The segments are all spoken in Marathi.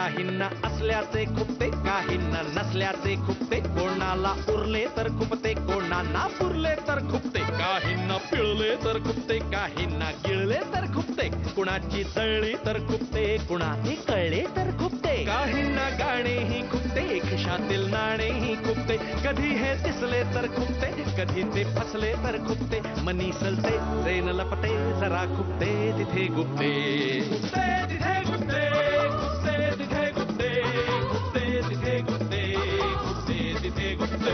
काहींना असल्याचे खुपते, काहींना नसल्याचे खुपते, कोणाला उरले तर खुपते, कोणाला पुरले तर खुपते, काहींना पिळले तर खुपते, काहींना गिळले तर खुपते, कुणाची तळली तर खुपते, कुणाचे कळले तर खुपते, काहींना गाणेही खुपते, खिशातील नाणेही खुपते, कधी हे दिसले तर खुपते, कधी ते फसले तर खुपते, मनी सलते ट्रेन लपते, जरा खुपते तिथे गुपते, खुपते तिथे गुपते, खुपते तिथे गुपते, खुपते तिथे गुपते, खुपते तिथे गुपते.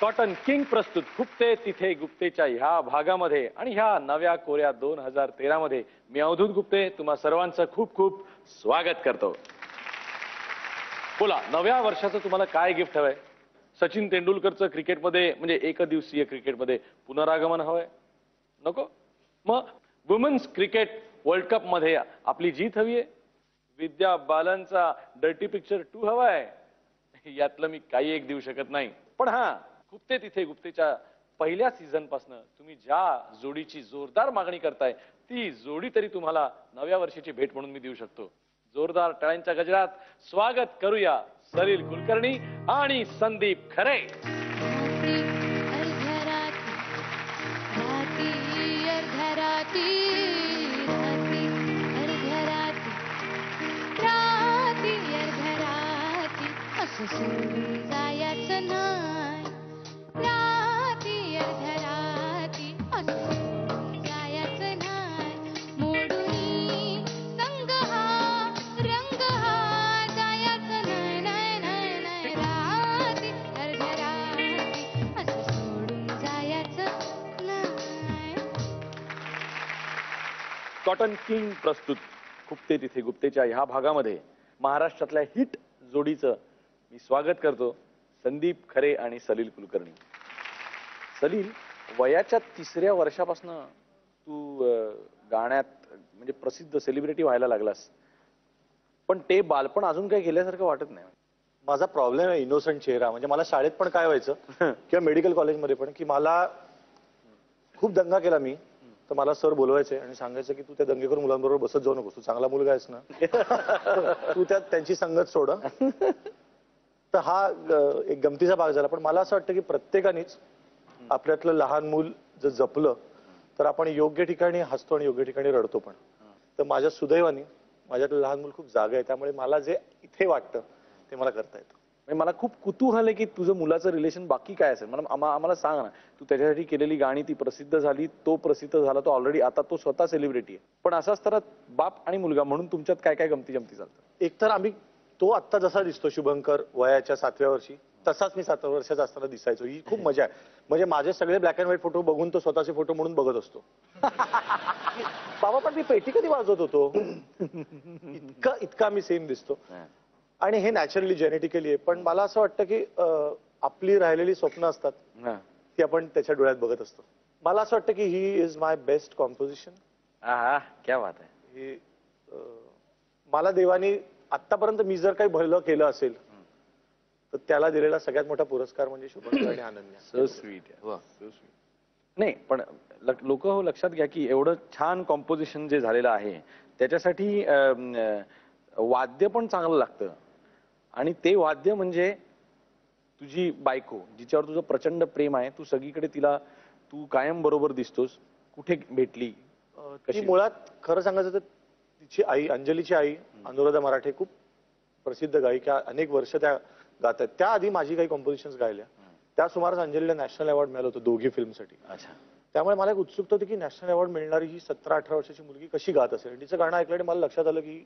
कॉटन किंग प्रस्तुत खुपते तिथे गुप्तेच्या ह्या भागामध्ये आणि ह्या नव्या कोऱ्या 2013 मध्ये मी अवधूत गुप्ते तुम्हा सर्वांचं खूप खूप स्वागत करतो. बोला, नव्या वर्षाचं तुम्हाला काय गिफ्ट हवंय? सचिन तेंडुलकरचं क्रिकेटमध्ये म्हणजे एकदिवसीय क्रिकेटमध्ये पुनरागमन हवंय? नको? मग वुमेन्स क्रिकेट वर्ल्ड कप मध्ये आपली जीत हवी आहे? विद्या बालनचा डर्टी पिक्चर 2 हवाय? यातलं मी काही एक देऊ शकत नाही, पण हा खुपते तिथे गुप्तेच्या पहिल्या सीझन पासून तुम्ही ज्या जोडीची जोरदार मागणी करताय ती जोडी तरी तुम्हाला नव्या वर्षाची भेट म्हणून मी देऊ शकतो. जोरदार टाळ्यांच्या गजरात स्वागत करूया सलील कुलकर्णी आणि संदीप खरे. कॉटन किंग प्रस्तुत खुपते तिथे गुप्तेच्या ह्या भागामध्ये महाराष्ट्रातल्या हिट जोडीचं मी स्वागत करतो, संदीप खरे आणि सलील कुलकर्णी. सलील, वयाच्या 3ऱ्या वर्षापासून तू गाण्यात म्हणजे प्रसिद्ध सेलिब्रिटी व्हायला लागलास, पण ते बालपण अजून काही गेल्यासारखं वाटत नाही. माझा प्रॉब्लेम आहे इनोसंट चेहरा. म्हणजे मला शाळेत पण काय व्हायचं किंवा मेडिकल कॉलेजमध्ये पण, की मला खूप दंगा केला मी तर मला सर बोलवायचे आणि सांगायचं की तू त्या दंगेखोर मुलांबरोबर बसत जाऊ नकोस, तू चांगला मुलगा आहेस ना, तू त्यात त्यांची संगत सोड. तर हा एक गमतीचा भाग झाला. पण मला असं वाटतं की प्रत्येकानेच आपल्यातलं लहान मूल जर जपलं तर आपण योग्य ठिकाणी हसतो आणि योग्य ठिकाणी रडतो पण. तर माझ्या सुदैवाने माझ्यातलं लहान मूल खूप जागा आहे, त्यामुळे मला जे इथे वाटतं ते मला करता येतं. मला खूप कुतूहल आहे की तुझं मुलाचं रिलेशन बाकी काय असेल. मला आम्हाला सांग ना, तू त्याच्यासाठी केलेली गाणी ती प्रसिद्ध झाली, तो प्रसिद्ध झाला, तो ऑलरेडी आता तो स्वतः सेलिब्रिटी आहे, पण असं असताना बाप आणि मुलगा म्हणून तुमच्यात काय काय गमती जमती चालतं? एकतर आम्ही, तो आत्ता जसा दिसतो शुभंकर वयाच्या 7व्या वर्षी, तसाच मी 7 वर्षाचा असताना दिसायचो. ही खूप मजा आहे. म्हणजे माझे सगळे ब्लॅक अँड व्हाईट फोटो बघून तो स्वतःचे फोटो म्हणून बघत असतो. बाबा पण मी पेटी कधी वाजवत होतो, इतका मी सेम दिसतो. आणि हे नॅचरली जेनेटिकली आहे. पण मला असं वाटतं की आपली राहिलेली स्वप्न असतात ती आपण त्याच्या डोळ्यात बघत असतो. मला असं वाटतं की he is my best composition. क्या बात आहे. ही मला देवानी आतापर्यंत मी जर काही भलं केलं असेल तर त्याला दिलेला सगळ्यात मोठा पुरस्कार म्हणजे शुभंकर आणि Ananya. So sweet. So sweet. नाही पण लोक हो लक्षात घ्या की एवढं छान कॉम्पोजिशन जे झालेलं आहे त्याच्यासाठी वाद्य पण चांगलं लागतं. आणि ते वाद्य म्हणजे तुझी बायको, जिच्यावर तुझं प्रचंड प्रेम आहे. तू सगळीकडे तिला, तू कायम बरोबर दिसतोस. कुठे भेटली? ती मुळात खरं सांगायचं तर तिची आई, अंजलीची आई अनुराधा मराठे खूप प्रसिद्ध गायिका, अनेक वर्ष त्या गात आहेत. त्याआधी माझी काही कॉम्पोजिशन्स गायल्या. त्या सुमारास अंजलीला नॅशनल अवॉर्ड मिळालं होतं दोघी फिल्मसाठी. अच्छा. त्यामुळे मला एक उत्सुकता होती की नॅशनल अवॉर्ड मिळणारी ही 17-18 वर्षाची मुलगी कशी गात असेल. आणि तिचं गाणं ऐकलं आणि मला लक्षात आलं की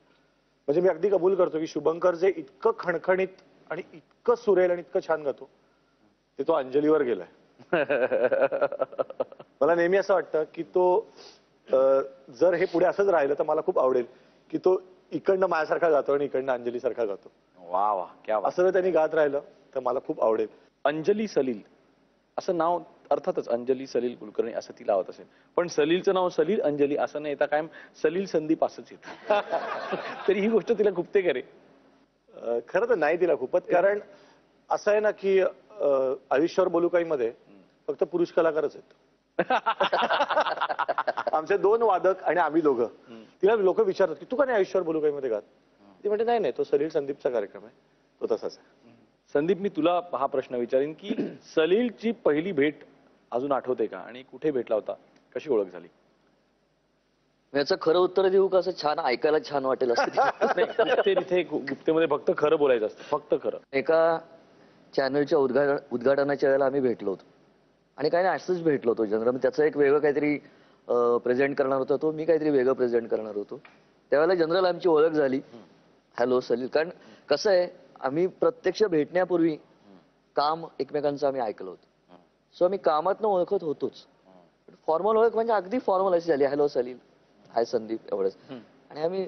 म्हणजे मी अगदी कबूल करतो की शुभंकर जे इतकं खणखणीत आणि इतकं सुरेल आणि इतकं छान गातो ते तो अंजलीवर गेलाय. मला नेहमी असं वाटतं की तो जर हे पुढे असंच राहिलं तर मला खूप आवडेल की तो इकडनं माझ्यासारखा गातो आणि इकडनं अंजली सारखा गातो. वा वा, क्या बात. असं जर त्यांनी गात राहिलं तर मला खूप आवडेल. अंजली सलील असं नाव अर्थातच अंजली सलील कुलकर्णी असं ती लावत असेल, पण सलीलचं नाव सलील अंजली असं नाही येता कायम सलील संदीप असंच येतं. तरी ही गोष्ट तिला खूपते करे. खरं तर नाही तिला खूपच, कारण असं आहे ना की आयुष्यावर बोलू काही मध्ये फक्त पुरुष कलाकारच आहेत. आमचे 2 वादक आणि आम्ही दोघं. तिला लोक विचारतात की तू का नाही आयुष्यावर बोलू काही मध्ये गात. ती म्हणते नाही नाही, तो सलील संदीपचा कार्यक्रम आहे, तो तसाच आहे. संदीप, मी तुला हा प्रश्न विचारीन की सलीलची पहिली भेट अजून आठवते का आणि कुठे भेटला होता, कशी ओळख झाली? याचं खरं उत्तर देऊ का? असं छान ऐकायला छान वाटेल असं. नाही, गुप्ते गुप्तेमध्ये फक्त खरं बोलायचं असतं, फक्त खरं. एका चॅनलच्या उद्घाटनाच्या वेळेला आम्ही भेटलो होतो आणि काही नाही असंच भेटलो होतो. जनरल त्याचं एक वेगळं काहीतरी प्रेझेंट करणार होता तो, मी काहीतरी वेगळं प्रेझेंट करणार होतो. त्यावेळेला जनरल आमची ओळख झाली. हॅलो सलील. कारण कसं आहे, आम्ही प्रत्यक्ष भेटण्यापूर्वी काम एकमेकांचं आम्ही ऐकलं होतं. सो आम्ही कामातनं ओळखत होतोच. फॉर्मल ओळख म्हणजे अगदी फॉर्मल अशी झाली, हॅलो सलील, हाय संदीप, एवढंच. आणि आम्ही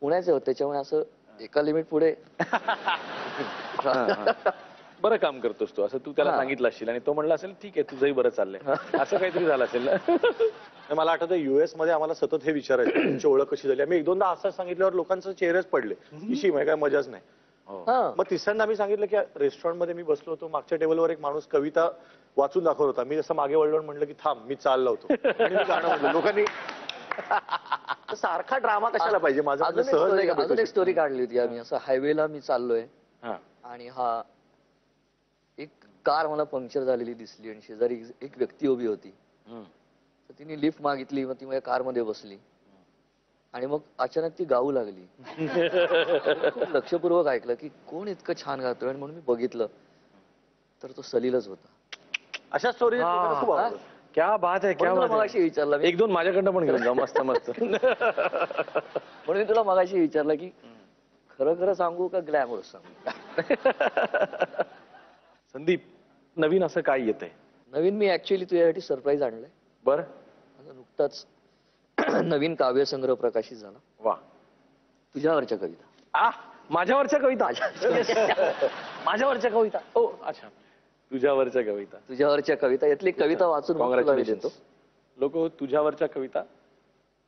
पुण्याचे होत त्याच्यामुळे असं एका लिमिट पुढे. बरं काम करतोस तू, असं तू त्याला सांगितलं असशील आणि तो म्हणला असेल ठीक आहे तुझंही बरं चाललंय, असं काहीतरी झालं असेल ना. मला आठवतं US मध्ये आम्हाला सतत हे विचारायचं तुमची ओळख कशी झाली. आम्ही 1-2दा असं सांगितल्यावर लोकांचे चेहरेच पडले, इशी काय मजाच नाही. मग तिसऱ्यांदा आम्ही सांगितलं की रेस्टॉरंट मध्ये मी बसलो होतो, मागच्या टेबलवर एक माणूस कविता वाचून दाखवत होता. मी जसं मागे वळलो म्हणलं की थांब मी चाललो होतो आणि मी गाणं म्हणलं. लोकांनी सारखा ड्रामा कशाला पाहिजे. माझं सहज नाही का अजून एक स्टोरी काढली होती आम्ही. असं हायवेला मी चाललोय आणि हा एक कार मला पंक्चर झालेली दिसली आणि शेजारी एक व्यक्ती उभी होती. तर तिने लिफ्ट मागितली, मग ती माझ्या कारमध्ये बसली आणि मग अचानक ती गाऊ लागली. खूप लक्षपूर्वक ऐकलं की कोण इतकं छान गातोय, आणि म्हणून मी बघितलं तर तो सलीलच होता. अशा स्टोरी खूप आवडतात. क्या बात आहे, क्या बात आहे. मगाशी विचारलं, 1-2 माझ्याकडनं पण घेऊन जा. मस्त मस्त. म्हणून मी तुला मगाशी विचारलं की खरं खरं सांगू का ग्लॅमरस सांगू. संदीप, नवीन असं काय येतंय? नवीन मी ऍक्च्युअली तुझ्यासाठी सरप्राईज आणलंय. बरं. आता नुकताच नवीन काव्यसंग्रह प्रकाशित झाला. वा. तुझ्यावरच्या कविता. माझ्यावरच्या कविता. माझ्यावरच्या कविता. ओ अच्छा, तुझ्यावरच्या कविता. तुझ्यावरच्या कविता यातली एक कविता वाचून मग तुला मी देतो. लोक, तुझ्यावरच्या कविता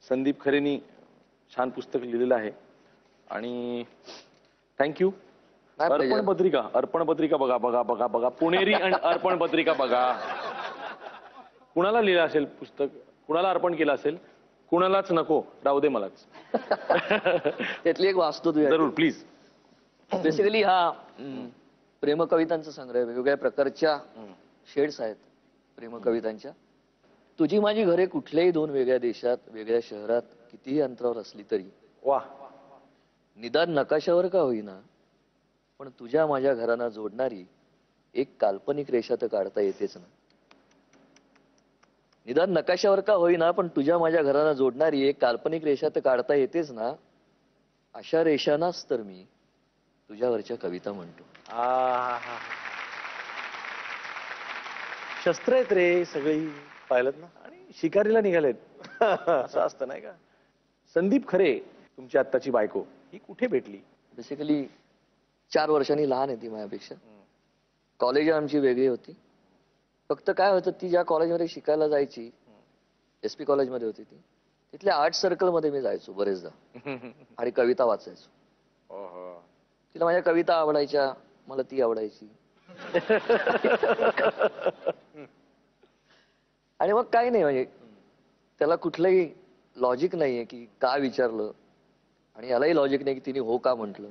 संदीप खरेंनी छान पुस्तक लिहिलेलं आहे आणि थँक्यू. अर्पण पत्रिका, अर्पण पत्रिका बघा बघा बघा बघा. पुणेरी आणि अर्पण पत्रिका बघा. कुणाला लिहिलं असेल पुस्तक, कुणाला अर्पण केलं असेल, कुणालाच नको, राहू दे मलाच. त्यातली एक वाचतो तुझ्या. जरूर, प्लीज. बेसिकली हा प्रेमकवितांचा संग्रह, वेगवेगळ्या प्रकारच्या शेड्स आहेत प्रेमकवितांच्या. तुझी माझी घरे कुठल्याही 2 वेगळ्या देशात, वेगळ्या शहरात, कितीही अंतरावर असली तरी, वा, निदान नकाशावर का होईना पण तुझ्या माझ्या घरांना जोडणारी एक काल्पनिक रेषा तर काढता येतेच ना. निदान नकाशावर का होईना पण तुझ्या माझ्या घरांना जोडणारी एक काल्पनिक रेषा तर काढता येतेच ना. अशा रेषांनाच तर मी तुझ्यावरच्या कविता म्हणतो. शस्त्र आहेत रे सगळी, पाहिलं ना, आणि शिकारीला निघालेत. असं असतं नाही का? संदीप खरे, तुमची आत्ताची बायको, ही कुठे भेटली? बेसिकली 4 वर्षांनी लहान आहे ती माझ्यापेक्षा. कॉलेज आमची वेगळी होती. फक्त काय होतं, ती ज्या कॉलेजमध्ये शिकायला जायची, SP कॉलेजमध्ये होती ती, तिथल्या आर्ट सर्कलमध्ये मी जायचो बरेचदा आणि कविता वाचायचो. तिला माझ्या कविता आवडायच्या, मला ती आवडायची. आणि मग काही नाही, म्हणजे त्याला कुठलंही लॉजिक नाहीये की का विचारलं, आणि यालाही लॉजिक नाही की तिने हो का म्हटलं.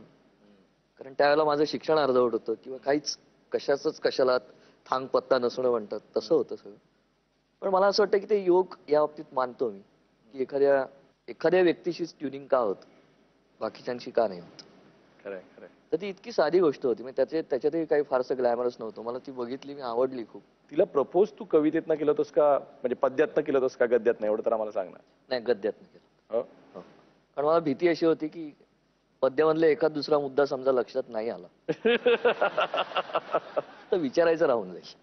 कारण त्यावेळेला माझं शिक्षण अर्धवट होतं, किंवा काहीच कशाच कशाला थांग पत्ता नसणं म्हणतात तसं होतं सगळं. पण मला असं वाटतं की ते योग या बाबतीत मानतो मी, की एखाद्या व्यक्तीशीच ट्युनिंग का होत, बाकीच्यांशी का नाही होत. खरंय खरंय. तर ती इतकी साधी गोष्ट होती, म्हणजे त्याच्यातही काही फारसं ग्लॅमरस नव्हतं. मला ती बघितली, मी आवडली खूप. तिला प्रपोज तू कवितेतनं केलं होतंस का म्हणजे पद्यातनं केलं होतंस का गद्यातनं एवढं तर आम्हाला सांग ना. नाही, गद्यातनं केलं. हो? हो. कारण मला भीती अशी होती की पद्यामधला एखाद दुसरा मुद्दा समजा लक्षात नाही आला तर विचारायचं राहून जाईल.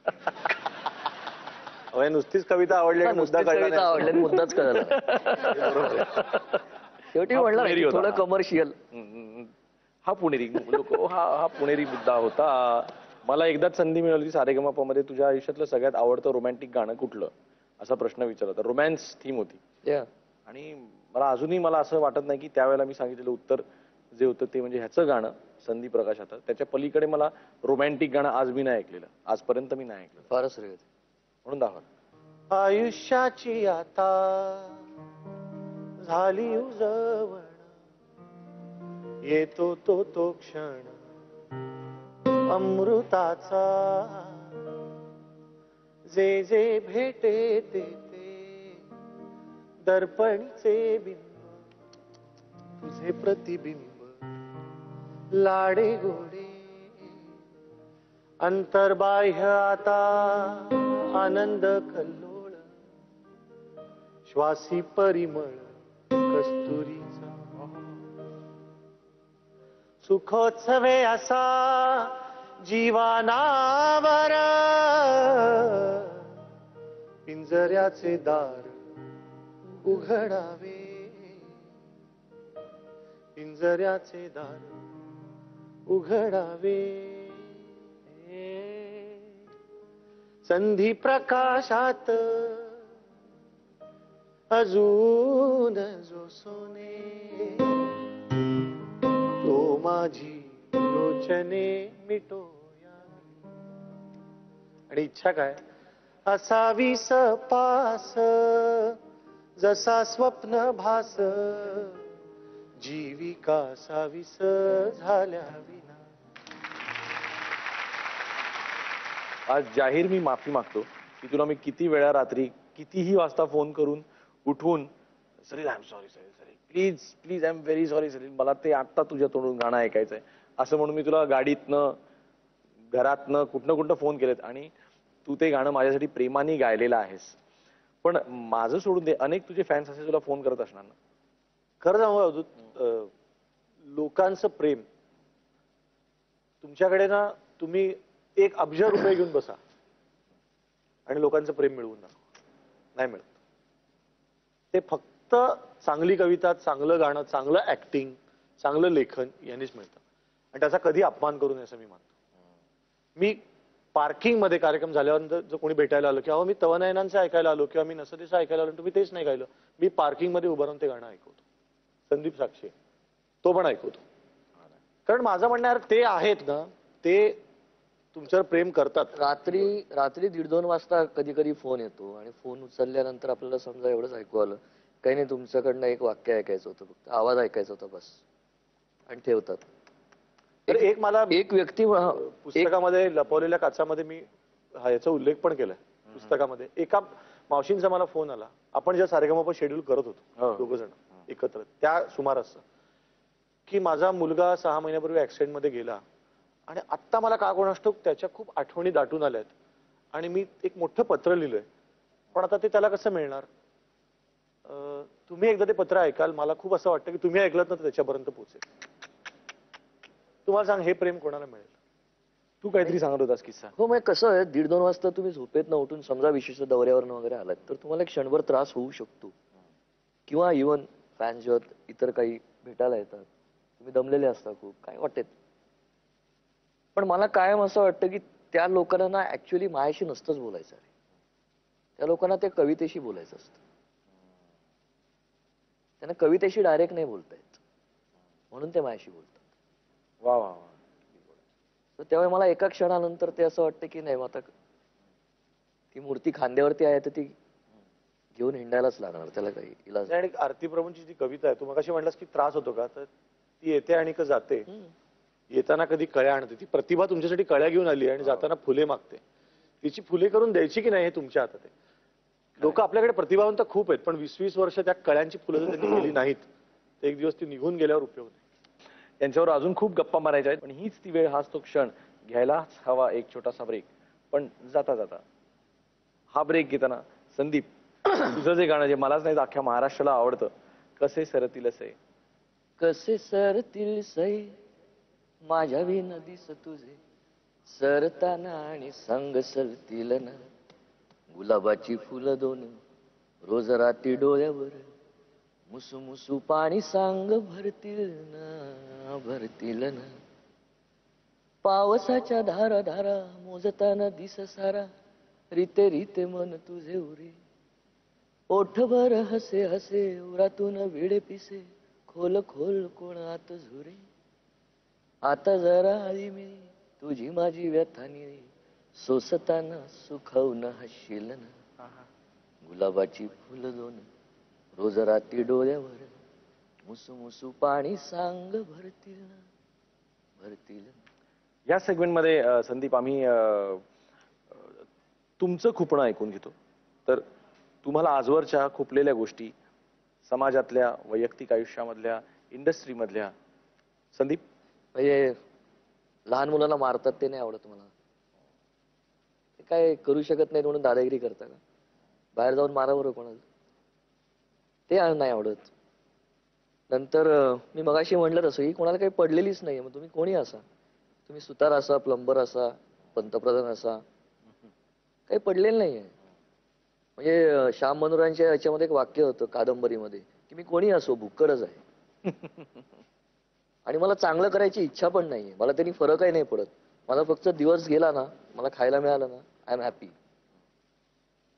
म्हणजे नुसतीच कविता आवडली आणि मुद्दा नुसतीच कळला कविता नाही. आवडली आणि मुद्दाच कळला नाही. बरोबर आहे. शेवटी हा म्हणलं पुणेरी ना, होता. थोडं कमर्शियल. हा पुणेरी लोक हा पुणेरी मुद्दा होता. मला एकदाच संधी मिळाली सारेगमप मध्ये तुझ्या आयुष्यातलं सगळ्यात आवडतं रोमॅन्टिक गाणं कुठलं असा प्रश्न विचारला होता. रोमॅन्स थीम होती आणि मला असं वाटत नाही की त्यावेळेला मी सांगितलेलं उत्तर जे होतं ते म्हणजे ह्याचं गाणं संधी प्रकाश आता त्याच्या पलीकडे मला रोमॅन्टिक गाणं आज मी नाही ऐकलेलं, आजपर्यंत मी नाही ऐकलेलं. फारच रे. म्हणून दाखवा. आयुष्याची आता झाली उजवण, येतो तो क्षण अमृताचा, जे जे भेटे ते दर्पणचे बिंब, तुझे प्रतिबिंब लाडे गोडे, अंतर्बाह्य आता आनंद कल्लोळ, श्वासी परिमळ कस्तुरीचा, सुखोत्सवे असा जीवानावर, पिंजऱ्याचे दार उघडावे, पिंजऱ्याचे दार उघडावे, संधी प्रकाशात अजून जो सोने, तो माझी लोचने मिटोया, आणि इच्छा काय असावी सपास, जसा स्वप्न भास, जीविका साविस झाल्या विना. आज जाहीर मी माफी मागतो की तुला मी किती वेळा रात्री कितीही वाजता फोन करून उठवून Salil I am sorry Salil Salil please please I am very sorry Salil मला ते आत्ता तुझ्या तोंडून गाणं ऐकायचंय असं म्हणून मी तुला गाडीतनं घरातनं कुठनं फोन केलेत आणि तू ते गाणं माझ्यासाठी प्रेमाने गायलेलं आहेस. पण माझं सोडून दे, अनेक तुझे फॅन्स असे तुला फोन करत असणार ना. खरं सांगू अवधूत, लोकांचं प्रेम तुमच्याकडे ना, तुम्ही 1 अब्ज रुपये घेऊन बसा आणि लोकांचं प्रेम मिळवून नाही मिळत. ते फक्त चांगली कविता, चांगलं गाणं, चांगलं ऍक्टिंग, चांगलं लेखन यांनीच मिळतं. आणि त्याचा कधी अपमान करू नये असं मी मानतो. मी पार्किंग मध्ये कार्यक्रम झाल्यानंतर जर कोणी भेटायला आलं किंवा मी तवनयनांचं ऐकायला आलो किंवा मी नसदेचं ऐकायला आलो, तुम्ही तेच नाही गायलं, मी पार्किंग मध्ये उभं राहून ते गाणं ऐकवतो. संदीप साक्षी तो पण ऐकवतो. कारण माझं म्हणणं यार ते आहेत ना, ते तुमच्यावर प्रेम करतात. रात्री 1:30-2 वाजता कधी कधी फोन येतो आणि फोन उचलल्यानंतर आपल्याला समजा एवढंच ऐकू आलं, काही नाही, तुमच्याकडनं एक वाक्य ऐकायचं होतं, फक्त आवाज ऐकायचा होता बस, आणि ठेवतात. तर एक मला एक व्यक्ती पुस्तकामध्ये लपवलेल्या काचामध्ये मी याचा उल्लेख पण केलाय पुस्तकामध्ये. एका मावशींचा मला फोन आला, आपण ज्या सारेगमप शेड्यूल करत होतो 2 जण एकत्र त्या सुमारास, की माझा मुलगा 6 महिन्यापूर्वी ऍक्सिडेंट मध्ये गेला आणि आत्ता मला का कोणास ठाऊक त्याच्या खूप आठवणी दाटून आल्यात आणि मी एक मोठं पत्र लिहिलंय, पण आता ते त्याला कसं मिळणार. तुम्ही एकदा ते पत्र ऐकाल, मला खूप असं वाटतं की तुम्ही ऐकलं ना तर त्याच्यापर्यंत पोहोचेल. तुम्हाला सांग, हे प्रेम कोणाला मिळेल. तू काहीतरी सांगत होतास किस्सा. हो, मग कसं आहे, 1:30-2 वाजता तुम्ही झोपेतनं उठून समजा विशिष्ट दौऱ्यावरनं वगैरे आलात तर तुम्हाला एक क्षणभर त्रास होऊ शकतो, किंवा इव्हन फॅन्स जेव्हा इतर काही भेटायला येतात, तुम्ही दमलेले असता खूप, काय वाटत. पण मला कायम असं वाटतं की त्या लोकांना ना ऍक्च्युअली माझ्याशी नसतंच बोलायचं आहे, त्या लोकांना त्या कवितेशी बोलायचं असतं. त्यांना कवितेशी डायरेक्ट नाही बोलता येत, म्हणून ते माझ्याशी बोलतात. वा वा वा. तर तेव्हा मला एका क्षणानंतर ते असं वाटतं की नाही, आता ती मूर्ती खांद्यावरती आहे तर ती घेऊन हिंडायलाच लागणार, त्याला काही इलाज नाही. आणि आरती प्रभूंची जी कविता आहे, तू मगाशी म्हणलास की त्रास होतो का, तर ती येते आणि जाते. येताना कधी कळ्या आणते. ती प्रतिभा तुमच्यासाठी कळ्या घेऊन आली आणि जाताना फुले मागते. तिची फुले करून द्यायची की नाही हे तुमच्या हातात आहे. लोक आपल्याकडे प्रतिभावंत खूप आहेत, पण 20-20 वर्ष त्या कळ्यांची फुलं जर त्यांनी केली नाहीत तर एक दिवस ती निघून गेल्यावर उपयोग नाही. यांच्यावर अजून खूप गप्पा मारायच्या आहेत, पण हीच ती वेळ, हाच तो क्षण, घ्यायलाच हवा एक छोटासा ब्रेक. पण जाता जाता हा ब्रेक घेताना संदीप, तुझं जे गाणं, जे मलाच नाही तर अख्ख्या महाराष्ट्राला आवडतं, कसे सरतील असे. कसे सरतील सै माझ्या विनदीस तुझे, सरताना आणि संग सरतील ना, गुलाबाची फुलं दोन रोज रात्री डोळ्यावर, मुसू मुसू पाणी सांग भरतील ना, भरतील ना. पावसाच्या धारा धारा मोजताना दिस सारा, रीते रीते मन तुझे उरे, ओठभर हसे हसे उरातून विडे पिसे, खोल खोल कोणात झुरे. आता जरा आली मी तुझी माझी व्यथानी, सोसताना सुखावून हसशील ना, गुलाबाची फुलं दोन रोज रात्री डोळ्यावर, मुसू मुसू पाणी सांग भरतील ना, भरतील ना. या सेगमेंटमध्ये संदीप, आम्ही तुमचं खुपणं ऐकून घेतो. तर तुम्हाला आजवरच्या खुपलेल्या गोष्टी, समाजातल्या, वैयक्तिक आयुष्यामधल्या, इंडस्ट्रीमधल्या. संदीप. म्हणजे लहान मुलांना मारतात ते नाही आवडत मला. ते काय करू शकत नाही म्हणून दादागिरी करता का? बाहेर जाऊन मारा बरं कोणाला, ते नाही आवडत. नंतर मी मगाशी म्हटलं तसं की कोणाला काही पडलेलीच नाही, मग तुम्ही कोणी असा, तुम्ही सुतार असा, प्लंबर असा, पंतप्रधान असा, काही पडलेलं नाहीये. म्हणजे श्याम मनोरांच्या याच्यामध्ये एक वाक्य होतं कादंबरीमध्ये की मी कोणी असो भुक्कडच आहे. आणि मला चांगलं करायची इच्छा पण नाहीये, मला त्यांनी फरकही नाही पडत. मला फक्त दिवस गेला ना, मला खायला मिळालं ना, आय एम हॅपी.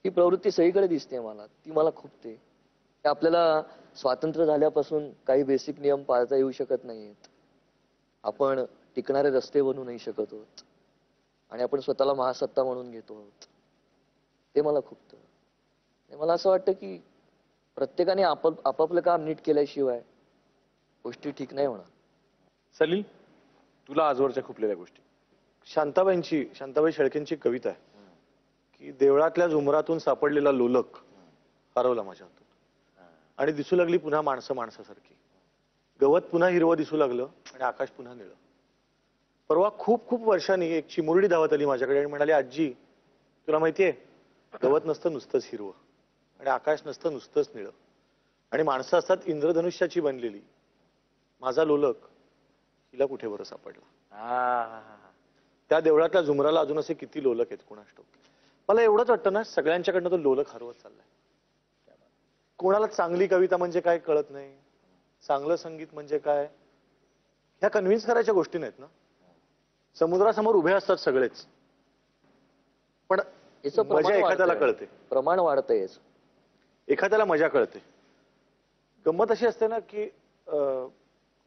ही प्रवृत्ती सगळीकडे दिसते मला, ती मला खुपते. आपल्याला स्वातंत्र्य झाल्यापासून काही बेसिक नियम पाळता येऊ शकत नाहीयेत. आपण टिकणारे रस्ते बनवू नाही शकत आहोत आणि आपण स्वतःला महासत्ता म्हणून घेतो आहोत. ते मला खुपतं. मला असं वाटतं की प्रत्येकाने आपापलं काम नीट केल्याशिवाय गोष्टी ठीक नाही होणार. सलील, तुला आजवरच्या खुपलेल्या गोष्टी. शांताबाई शेळकेंची कविता आहे की देवळातल्या झुमरातून सापडलेला लोलक हरवला माझ्या हातून, आणि दिसू लागली पुन्हा माणसं माणसासारखी. गवत पुन्हा हिरवं दिसू लागलं आणि आकाश पुन्हा निळं. परवा खूप खूप वर्षांनी एक चिमुरडी धावत आली माझ्याकडे आणि म्हणाली, आजी तुला माहितीये, गवत नसतं नुसतंच हिरवं, आणि आकाश नसतं नुसतंच निळं, आणि माणसं असतात इंद्रधनुष्याची बनलेली. माझा लोलक हिला कुठे बरं सापडला. त्या देवळातल्या झुमराला अजून असे किती लोलक आहेत कोणास ठाऊक. मला एवढंच वाटतं ना, सगळ्यांच्याकडनं तो लोलक हरवत चाललाय. कोणाला चांगली कविता म्हणजे काय कळत नाही, चांगलं संगीत म्हणजे काय, ह्या कन्व्हिन्स करायच्या गोष्टी नाहीत ना. समुद्रासमोर उभे असतात सगळेच, पण मजा एखाद्याला कळते, प्रमाण वाढतंय. एखाद्याला मजा कळते. गंमत अशी असते ना की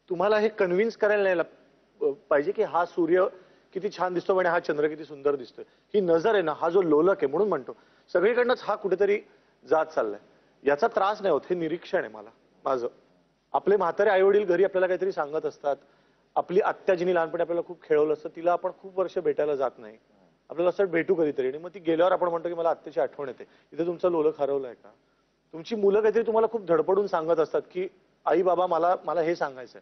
तुम्हाला हे कन्व्हिन्स करायला नाही पाहिजे की हा सूर्य किती छान दिसतो आणि हा चंद्र किती सुंदर दिसतोय. ही नजर आहे ना, हा जो लोलक आहे, म्हणून म्हणतो सगळीकडनंच हा कुठेतरी जात चाललाय. याचा त्रास नाही होत, हे निरीक्षण आहे मला माझं. आपले म्हातारे आई वडील घरी आपल्याला काहीतरी सांगत असतात. आपली आत्या जिनी लहानपणी आपल्याला खूप खेळवलं असतं, तिला आपण खूप वर्ष भेटायला जात नाही. आपल्याला असं भेटू कधीतरी, आणि मग ती गेल्यावर आपण म्हणतो की मला आत्याची आठवण येते. इथे तुमचं लोलक हरवलंय का? तुमची मुलं काहीतरी तुम्हाला खूप धडपडून सांगत असतात की आई बाबा मला हे सांगायचंय.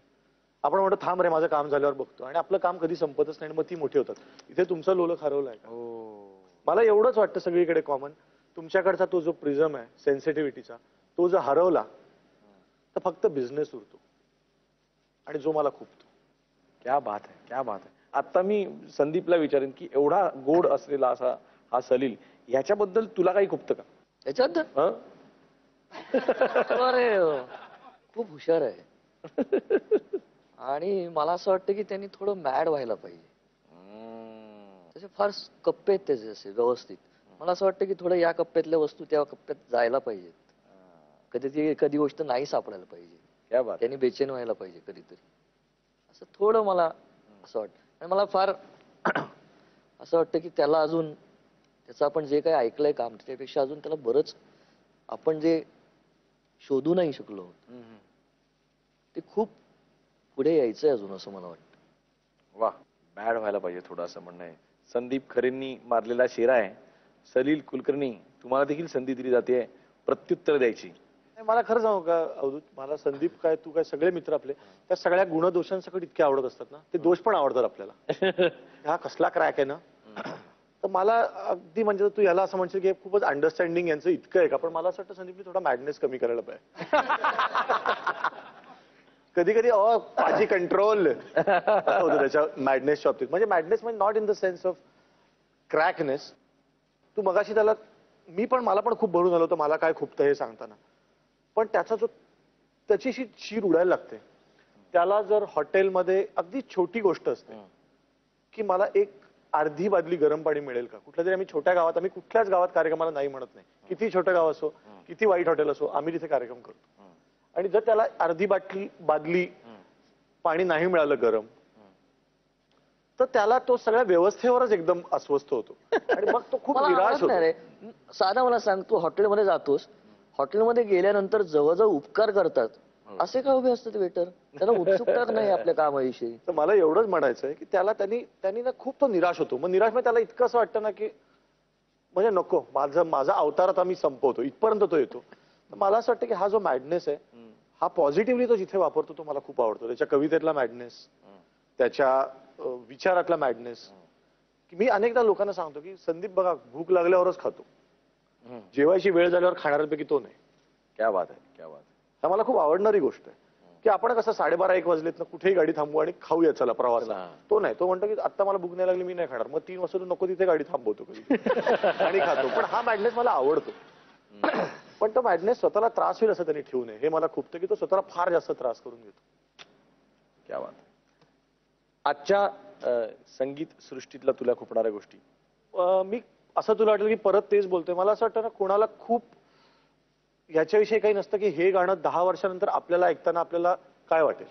आपण म्हणतो थांब रे, माझं काम झाल्यावर बघतो, आणि आपलं काम कधी संपतच नाही, मग ती मोठी होतात. इथे तुमचं लोलक हरवलंय का? मला एवढंच वाटतं सगळीकडे कॉमन, तुमच्याकडचा तो जो प्रिझम आहे सेन्सिटिव्हिटीचा, तो जर हरवला तर फक्त बिझनेस उरतो, आणि जो मला खुपतो. क्या बात आहे, क्या बात आहे. आता मी संदीपला विचारेन की एवढा गोड असलेला असा हा सलील, याच्याबद्दल तुला काही खुपतं का? याच्यात अरे खूप हुशार आहे. आणि मला असं वाटतं की त्यांनी थोडं मॅड व्हायला पाहिजे. त्याचे फार कप्पे आहेत त्याचे असे व्यवस्थित. मला असं वाटतं की थोडं या कप्प्यातल्या वस्तू त्या कप्प्यात जायला पाहिजेत. कधी एखादी गोष्ट नाही सापडायला पाहिजे. क्या बात. त्यांनी बेचैन व्हायला पाहिजे कधीतरी, असं थोडं मला असं वाटतं. आणि मला फार असं वाटतं की त्याला अजून त्याचं आपण जे काही ऐकलंय काम, त्यापेक्षा अजून त्याला बरंच आपण जे शोधू नाही शकलो ते खूप पुढे यायचंय अजून, असं मला वाटतं. वा, मॅड व्हायला पाहिजे थोडं, असं म्हणणं आहे. संदीप खरेंनी मारलेला शेरा आहे. सलील कुलकर्णी, तुम्हाला देखील संधी दिली जाते प्रत्युत्तर द्यायची. मला खरं सांगू का अवधूत, मला संदीप काय तू काय सगळे मित्र आपले त्या सगळ्या गुणदोषांसकट इतके आवडत असतात ना, ते दोष पण आवडतात आपल्याला. हा कसला क्रॅक आहे ना, तर मला अगदी म्हणजे तू याला असं म्हणशील की खूपच अंडरस्टँडिंग यांचं इतकं आहे का, पण मला असं वाटतं संदीपने थोडा मॅडनेस कमी करायला पाहिजे. कधी कधी माझी कंट्रोल होतं त्याच्या मॅडनेसच्या बाबतीत. म्हणजे मॅडनेस म्हणजे not in the sense of crackness. तू मगाशी त्याला मला पण खूप भरून आलं होतं मला काय खुपतं हे सांगताना, पण त्याचा जो त्याची शीर उडायला लागते. त्याला जर हॉटेलमध्ये अगदी छोटी गोष्ट असते की मला एक अर्धी बादली गरम पाणी मिळेल का, कुठल्या तरी आम्ही छोट्या गावात, आम्ही कुठल्याच गावात कार्यक्रमाला नाही म्हणत नाही, किती छोटं गाव असो किती वाईट हॉटेल असो, आम्ही तिथे कार्यक्रम करतो. आणि जर त्याला अर्धी बादली पाणी नाही मिळालं गरम, तर त्याला तो सगळ्या व्यवस्थेवरच एकदम अस्वस्थ होतो आणि मग तो खूप मला निराश आवडत नाही होतो. रे. साधा मला सांग, तू हॉटेलमध्ये जातोस, हॉटेलमध्ये गेल्यानंतर जवळजवळ उपकार करतात असे का उभे असतात वेटर? त्यांना उत्सुकताच नाही आपल्या कामाविषयी. तर मला एवढंच म्हणायचं आहे की त्यांनी ना खूप तो निराश होतो. मग निराश म्हणजे त्याला इतकं असं वाटतं ना की म्हणजे नको, माझा अवतार आता मी संपवतो, इथपर्यंत तो येतो. तर मला असं वाटतं की हा जो मॅडनेस आहे हा पॉझिटिव्हली तो जिथे वापरतो तो मला खूप आवडतो. त्याच्या कवितेतला मॅडनेस, त्याच्या विचारातला मॅडनेस. की मी अनेकदा लोकांना सांगतो की संदीप बघा भूक लागल्यावरच खातो, जेवायची वेळ झाल्यावर खाणाऱ्यांपैकी तो नाही. क्या बात आहे, क्या बात आहे. हा मला खूप आवडणारी गोष्ट आहे की आपण कसं 12:30-1 वाजलेत ना कुठेही गाडी थांबू आणि खाऊया चला प्रवासाला. तो नाही, तो म्हणतो की आता मला भूक नाही लागली मी नाही खाणार, मग 3 वाजता नको तिथे गाडी थांबवतो कधी आणि खातो. पण हा मॅडनेस मला आवडतो. पण तो मॅडनेस स्वतःला त्रास होईल असं त्यांनी ठेवू नये हे मला खूपतं की तो स्वतःला फार जास्त त्रास करून घेतो. क्या बात. आजच्या संगीत सृष्टीतल्या तुला खुपणाऱ्या गोष्टी? मी असं तुला वाटलं की परत तेच बोलतोय, मला असं वाटतं ना कोणाला खूप याच्याविषयी काही नसतं की हे गाणं 10 वर्षानंतर आपल्याला ऐकताना आपल्याला काय वाटेल.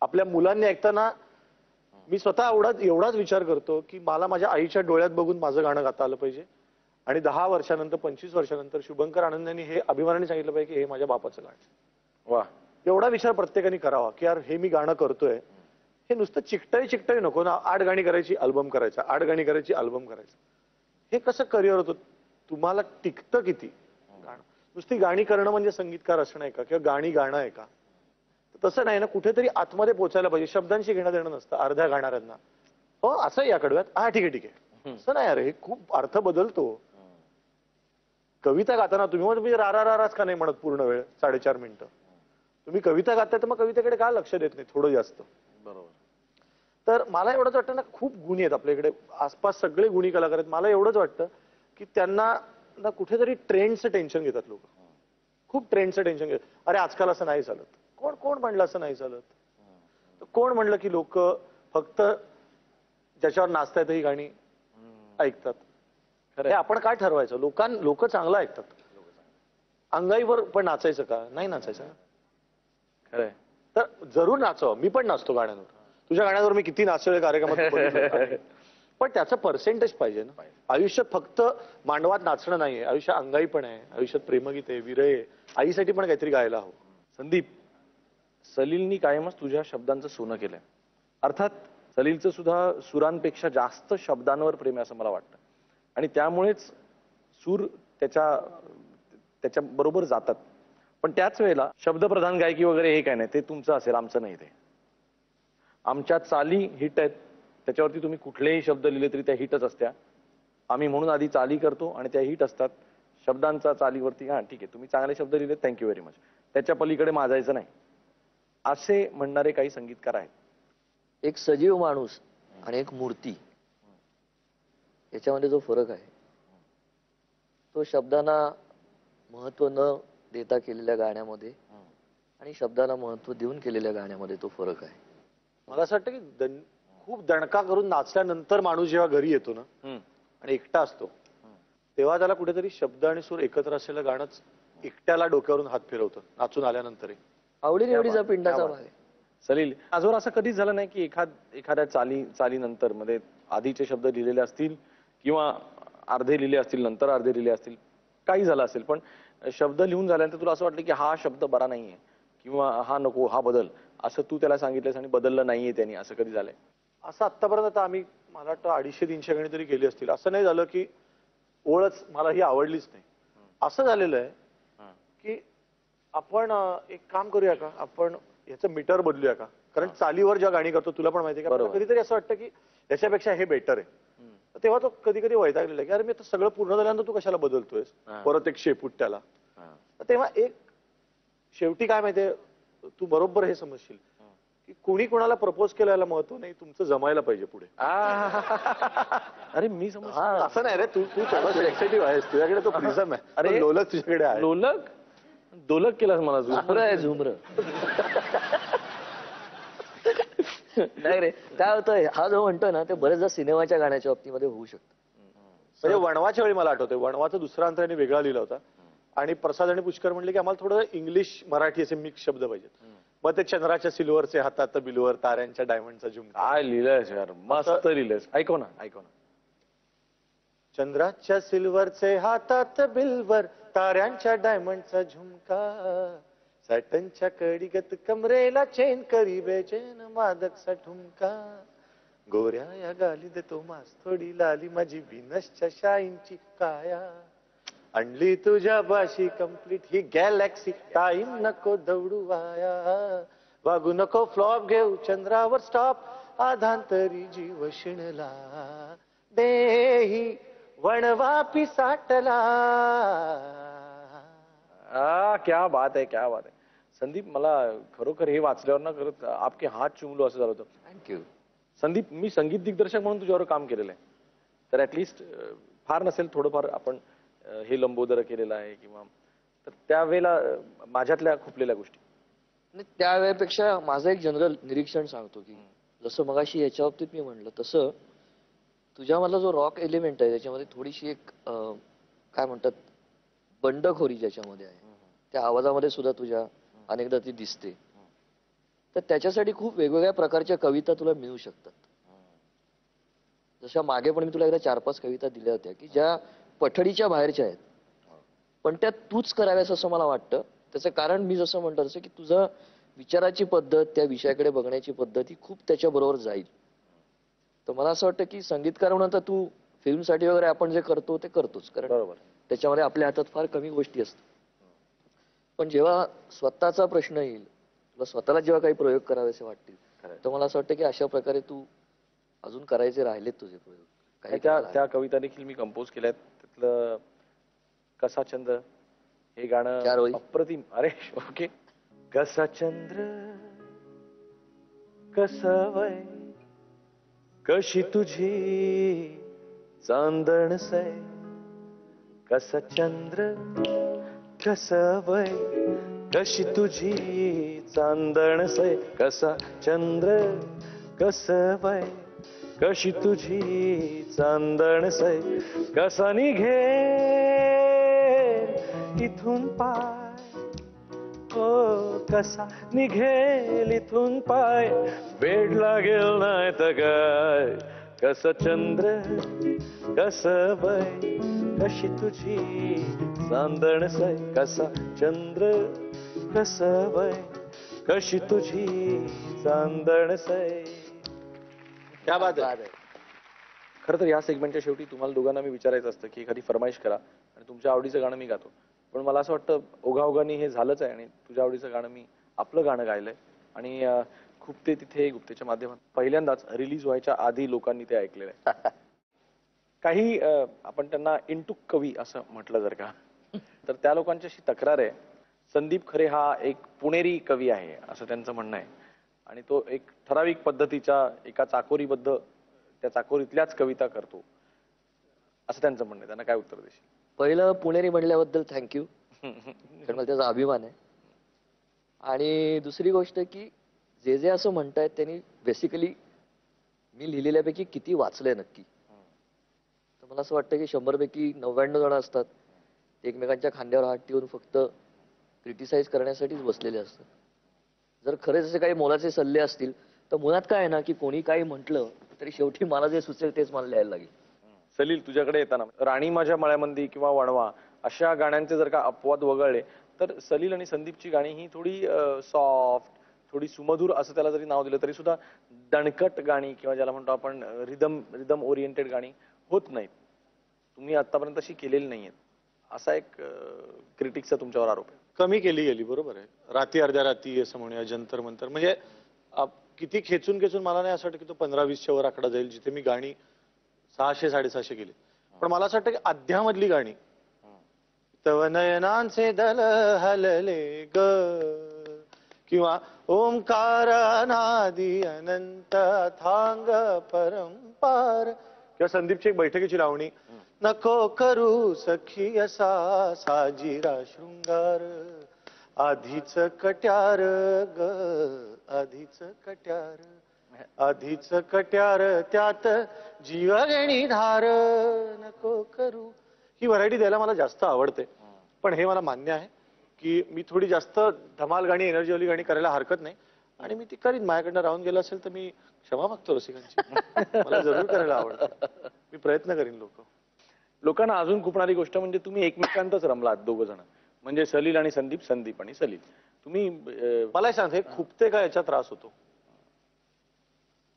आपल्या मुलांनी ऐकताना मी स्वतः एवढाच विचार करतो की मला माझ्या आईच्या डोळ्यात बघून माझं गाणं गाता आलं पाहिजे आणि 10 वर्षानंतर 25 वर्षानंतर शुभंकर आनंद हे अभिमानाने सांगितलं पाहिजे की हे माझ्या बापाचं गाणं. वा. एवढा विचार प्रत्येकाने करावा की यार हे मी गाणं करतोय, हे नुसतं चिकटाई नको ना, 8 गाणी करायची अल्बम करायचा, 8 गाणी करायची अल्बम करायचा. हे कसं करिअर होतं, तुम्हाला टिकतं किती गाणं. नुसती गाणी करणं म्हणजे संगीतकार असणं आहे का, किंवा गाणी गाणं आहे का? तसं नाही ना, कुठेतरी आतमध्ये पोचायला पाहिजे. शब्दांशी घेणं देणं नसतं अर्ध्या गाणाऱ्यांना. हो असं या कडव्यात, हा ठीक आहे असं नाही अरे, खूप अर्थ बदलतो. कविता गाताना तुम्ही राराच का नाही म्हणत पूर्ण वेळ 4.5 मिनिटं? तुम्ही कविता गाताय तर मग कवितेकडे का लक्ष देत नाही थोडं जास्त? बरोबर. तर मला एवढंच वाटतं ना, खूप गुणी आहेत आपल्याकडे, आसपास सगळे गुणी कलाकार आहेत. मला एवढंच वाटतं की त्यांना ना कुठेतरी ट्रेंडचं टेन्शन घेतात लोक, खूप ट्रेंडचं टेन्शन घेतात. अरे आजकाल असं नाही चालत. कोण म्हणलं असं नाही चालत? कोण म्हणलं की लोक फक्त ज्याच्यावर नाचतायत ही गाणी ऐकतात? हे आपण काय ठरवायचं? लोक चांगलं ऐकतात. अंगाईवर पण नाचायचं का? नाही नाचायचं. खरंय. तर जरूर नाचावं, मी पण नाचतो गाण्यांवर. तुझ्या गाण्यावर मी किती नाचलेल्या कार्यक्रमात, पण त्याचं पर्सेंटेज पाहिजे ना. आयुष्यात फक्त मांडवात नाचणं नाहीये, आयुष्यात अंगाई पण आहे, आयुष्यात प्रेमगीत आहे, विरह आहे, आईसाठी पण काहीतरी गायला हवं. संदीप, सलीलनी कायमच तुझ्या शब्दांचं सोनं केलंय. अर्थात सलीलचं सुद्धा सुरांपेक्षा जास्त शब्दांवर प्रेम आहे असं मला वाटतं, आणि त्यामुळेच सूर त्याच्या बरोबर जातात. पण त्याच वेळेला शब्दप्रधान गायकी वगैरे हे काय नाही, ते तुमचं असेल, आमचं नाही. ते आमच्या चाली हिट आहेत, त्याच्यावरती तुम्ही कुठलेही शब्द लिहिले तरी त्या हिटच असत्या. आम्ही म्हणून आधी चाली करतो आणि त्या हिट असतात. शब्दांचा चालीवरती हा ठीक आहे, तुम्ही चांगले शब्द लिहिले, थँक्यू व्हेरी मच, त्याच्या पलीकडे माजायचं नाही, असे म्हणणारे काही संगीतकार आहेत. एक सजीव माणूस आणि एक मूर्ती याच्यामध्ये जो फरक आहे तो शब्दांना महत्व न देता केलेल्या गाण्यामध्ये आणि शब्दाला महत्व देऊन केलेल्या गाण्यामध्ये तो फरक आहे. मला असं वाटतं की खूप दणका करून नाचल्यानंतर माणूस जेव्हा घरी येतो ना आणि एकटा असतो, तेव्हा त्याला कुठेतरी शब्द आणि सूर एकत्र असलेलं गाणंच एकट्याला डोक्यावरून हात फिरवतं नाचून आल्यानंतर. आवडीनिवडीचा पिंडाचा भाग आहे. सलील, आजवर असं कधीच झालं नाही की एखाद्या चालीनंतर मध्ये आधीचे शब्द लिहिलेले असतील किंवा अर्धे लिहिले असतील, नंतर अर्धे लिहिले असतील, काही झालं असेल, पण शब्द लिहून झाल्यानंतर तुला असं वाटलं की हा शब्द बरा नाहीये किंवा हा नको, हा बदल, असं तू त्याला सांगितलंस आणि बदललं नाहीये त्यांनी, असं कधी झालंय? असं आतापर्यंत आम्ही मला वाटतं 250-300 गाणी तरी केली असतील. असं नाही झालं की ओळच मला ही आवडलीच नाही. असं झालेलं आहे की आपण एक काम करूया का, आपण याचं मीटर बदलूया का? कारण चालीवर ज्या गाणी करतो तुला पण माहिती आहे का, बरोबर. आपल्याला कधीतरी असं वाटतं की याच्यापेक्षा हे बेटर आहे. तर तेव्हा तो कधी कधी वैतागलेला की अरे मी आता सगळं पूर्ण झाल्यानंतर तू कशाला बदलतोयस, परत एक शेपूट त्याला. तर तेव्हा एक शेवटी काय माहितीये, तू बरोबर हे समजशील की कोणी कोणाला प्रपोज केल्याला महत्व नाही, तुमचं जमायला पाहिजे पुढे. अरे मी समज असं नाही रे, तू तू थोडा सेन्सिटिव्ह आहेस, तुझ्याकडे तो प्रिझम आहे. अरे, तो लोलक तुझ्याकडे आहे. दोलक केलास मला तू. झुमर आहे झुमर. नाही रे, काय होतं हा जो म्हणतोय ना ते बरेचदा सिनेमाच्या गाण्याच्या बाबतीमध्ये होऊ शकतं. म्हणजे वणवाच्या वेळी मला आठवतंय, वणवाचा दुसरा अंत त्यांनी वेगळा लिहिला होता आणि प्रसाद आणि पुष्कर म्हणले की आम्हाला थोडं इंग्लिश मराठी असे मिक्स शब्द पाहिजेत. मग ते चंद्राच्या सिल्वरचे हातात बिलवर, ताऱ्यांच्या डायमंडचा झुमका. काय लिहिलंयस यार, मस्त लिहिलंयस. ऐकव ना. चंद्राच्या सिल्वरचे हातात बिलवर, ताऱ्यांच्या डायमंडचा झुमका, सॅटनच्या कडीगत कमरेला चेन करी बेचेन मादकचा ठुमका, गोऱ्या या गाली देतो मास थोडी लाली माझी विनसच्या शाईंची काया, आणली तुझ्या बाशी कंप्लीट ही गॅलेक्सी, टाईम नको दौडू वाया, वागू नको फ्लॉप घेऊ चंद्रावर स्टॉप, आधांतरी जीव शिणला देही वणवा पिसाटला. क्या बात आहे, क्या बात आहे. संदीप, मला खरोखर हे वाचल्यावर ना खरंच आपके हात चुमलो असं झालं होतं. थँक्यू. संदीप, मी संगीत दिग्दर्शक म्हणून तुझ्यावर काम केलेलं आहे, तर ऍटलिस्ट फार नसेल थोडंफार आपण हे लंबोदर केलेलं आहे किंवा तर त्यावेळेला माझ्यातल्या खुपलेल्या गोष्टी. आणि त्यावेळेपेक्षा माझं एक जनरल निरीक्षण सांगतो की जसं मगाशी याच्या बाबतीत मी म्हणलं तसं तुझ्यामधला जो रॉक एलिमेंट आहे त्याच्यामध्ये थोडीशी एक काय म्हणतात बंडखोरी ज्याच्यामध्ये आहे, त्या आवाजामध्ये सुद्धा तुझ्या अनेकदा ती दिसते. तर त्याच्यासाठी खूप वेगवेगळ्या प्रकारच्या कविता तुला मिळू शकतात. जशा मागे पण मी तुला एकदा 4-5 कविता दिल्या होत्या की ज्या पठडीच्या बाहेरच्या आहेत, पण त्या तूच कराव्यास असं मला वाटतं. त्याचं कारण मी जसं म्हणतो तसं की तुझं विचाराची पद्धत, त्या विषयाकडे बघण्याची पद्धत ही खूप त्याच्याबरोबर जाईल. तर मला असं वाटतं की संगीतकार म्हणून आता तू फिल्मसाठी वगैरे आपण जे करतो ते करतोच, कारण बरोबर. त्याच्यामध्ये आपल्या हातात फार कमी गोष्टी असतात. पण जेव्हा स्वतःचा प्रश्न येईल, तुला स्वतःला जेव्हा काही प्रयोग करावेसे वाटतील, तर मला असं वाटतं की अशा प्रकारे तू अजून करायचे राहिलेत तुझे प्रयोग. काही त्या कविता देखील मी कंपोज केल्यात. त्यातलं कसा चंद्र हे 4 गाणं ओळी. अप्रतिम. अरे ओके. कसा चंद्र कसं वय, कशी तुझी चांदण सै, कसा चंद्र कसं वय, कशी तुझी चांदण सै, कसा चंद्र कसं वय, कशी तुझी चांदण सै, कसा निघे इथून पाय, हो कसा निघेल इथून पाय, वेड लागेल नाही तर काय, कसा चंद्र कसं वय, कशी तुझी चांदण सै, कसा चंद्र कसं वय, कशी तुझी चांदण सै. क्या बात आहे. खरं तर या सेगमेंटच्या शेवटी तुम्हाला दोघांना मी विचारायचं असतं की एखादी फरमाईश करा आणि तुमच्या आवडीचं गाणं मी गातो. पण मला असं वाटतं ओघाओघानी हे झालंच आहे आणि तुझ्या आवडीचं गाणं मी आपलं गाणं गायलंय आणि खुपते तिथे गुप्तेच्या माध्यमातून पहिल्यांदाच रिलीज व्हायच्या आधी लोकांनी ते ऐकलेलं आहे. काही आपण त्यांना इंटुक कवी असं म्हटलं जर का, तर त्या लोकांची अशी तक्रार आहे, संदीप खरे हा एक पुणेरी कवी आहे असं त्यांचं म्हणणं आहे आणि तो एक ठराविक पद्धतीच्या एका चाकोरीबद्ध त्या चाकोरीतल्याच कविता करतो असं त्यांचं म्हणणं आहे. त्यांना काय उत्तर देशील? पहिलं पुणेरी म्हणल्याबद्दल थँक्यू, कारण मला त्याचा अभिमान आहे. आणि दुसरी गोष्ट की जे असं म्हणतायत त्यांनी बेसिकली मी लिहिलेल्यापैकी किती वाचलंय नक्की. तर मला असं वाटतं की 100 पैकी 99 जण असतात ते एकमेकांच्या खांद्यावर हात ठेवून फक्त क्रिटिसाइज करण्यासाठीच बसलेले असतात. जर खरेच असे काही मोलाचे सल्ले असतील तर मुळात काय आहे ना की कोणी काही म्हटलं तरी शेवटी मला जे सुचेल तेच मला लिहायला लागेल. सलील, तुझ्याकडे येताना राणी माझ्या मळ्यामंदी किंवा वणवा अशा गाण्यांचे जर का अपवाद वगळले तर सलील आणि संदीपची गाणी ही थोडी सॉफ्ट, थोडी सुमधुर असं त्याला जरी नाव दिलं तरी सुद्धा दणकट गाणी किंवा ज्याला म्हणतो आपण रिदम ओरिएंटेड गाणी होत नाहीत. तुम्ही आतापर्यंत अशी केलेली नाहीयेत. असा एक क्रिटिक्सचा तुमच्यावर आरोप आहे. कमी केली गेली, बरोबर आहे. राती अर्ध्या राती असं म्हणूया, जंतर मंतर, म्हणजे किती खेचून खेचून मला नाही असं वाटतं की तो 15-20च्या वर आकडा जाईल, जिथे मी गाणी 600-650 केली. पण मला असं वाटतं की अध्यामधली गाणी, तव नयनांचे दल हलले ग, किंवा ओंकार अनादि अनंत थांग परंपार, किंवा संदीपची एक बैठकीची लावणी, नको करू सखी असा साजिरा शृंगार, आधीच कट्यार ग, आधीच कट्यार, आधीच कट्यार त्यात जीवगणी धार, नको करू. ही व्हरायटी द्यायला मला जास्त आवडते. पण हे मला मान्य आहे की मी थोडी जास्त धमाल गाणी, एनर्जीवाली गाणी करायला हरकत नाही, आणि मी ती करीन. माझ्याकडनं राहून गेलं असेल तर मी क्षमा मागतो रसिकांची. मला जरूर करायला आवडतं, मी प्रयत्न करीन. लोकांना अजून खुपणारी गोष्ट म्हणजे तुम्ही एकमेकांतच रमलात दोघ जण, म्हणजे सलील आणि संदीप, संदीप आणि सलील. तुम्ही मला सांग, हे खूपते का याचा त्रास होतो?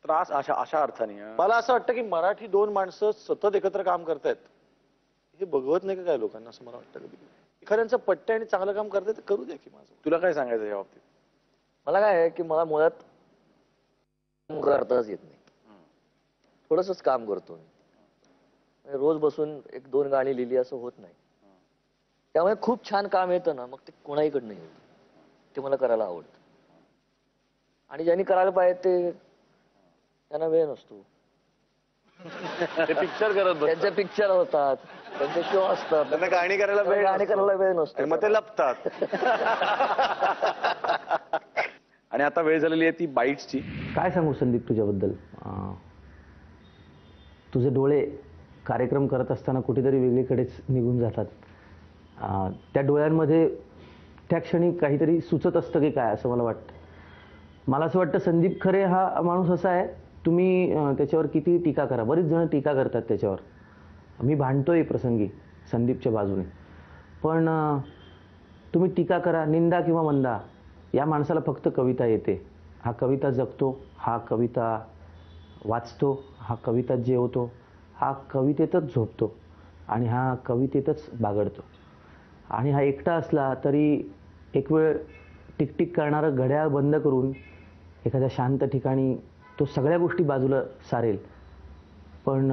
त्रास अशा अर्थाने मला असं वाटतं की मराठी दोन माणसं सतत एकत्र काम करतायत, हे बघवत नाही का काय लोकांना, असं मला वाटतं. कधी एखाद्यांचं पट्टे आणि चांगलं काम करताय तर करू द्या की. माझं तुला काय सांगायचं या बाबतीत? मला काय आहे की मला मुळात काम करताच येत नाही, थोडंसंच काम करतो मी. म्हणजे रोज बसून 1-2 गाणी लिहिली असं होत नाही. त्यामुळे खूप छान काम येतं ना, मग ते कोणाहीकडनं येतं, ते मला करायला आवडतं. आणि ज्यांनी करायला पाहिजे ते त्यांना वेळ नसतो. ते पिक्चर करत बसतात. त्यांचे पिक्चर होतात, त्यांचे शो असतात, त्यांना गाणी करायला वेळ गाणी करायला वेळ नसतो, मग ते लपतात. आणि आता वेळ झालेली आहे ती बाईट्सची. काय सांगू संदीप तुझ्याबद्दल? तुझे डोळे कार्यक्रम करत असताना कुठेतरी वेगळीकडेच निघून जातात. त्या डोळ्यांमध्ये त्या क्षणी काहीतरी सुचत असतं की काय, असं मला वाटतं. मला असं वाटतं संदीप खरे हा माणूस असा आहे, तुम्ही त्याच्यावर किती टीका करा, बरीच जण टीका करतात त्याच्यावर, मी भांडतोय प्रसंगी संदीपच्या बाजूने, पण तुम्ही टीका करा, निंदा किंवा मंदा, या माणसाला फक्त कविता येते. हा कविता जगतो, हा कविता वाचतो, हा कविता जेवतो, हा कवितेतच झोपतो, आणि हा कवितेतच बागडतो. आणि हा एकटा असला तरी एक वेळ टिकटिक करणारं घड्याळ बंद करून एखाद्या शांत ठिकाणी तो सगळ्या गोष्टी बाजूला सारेल, पण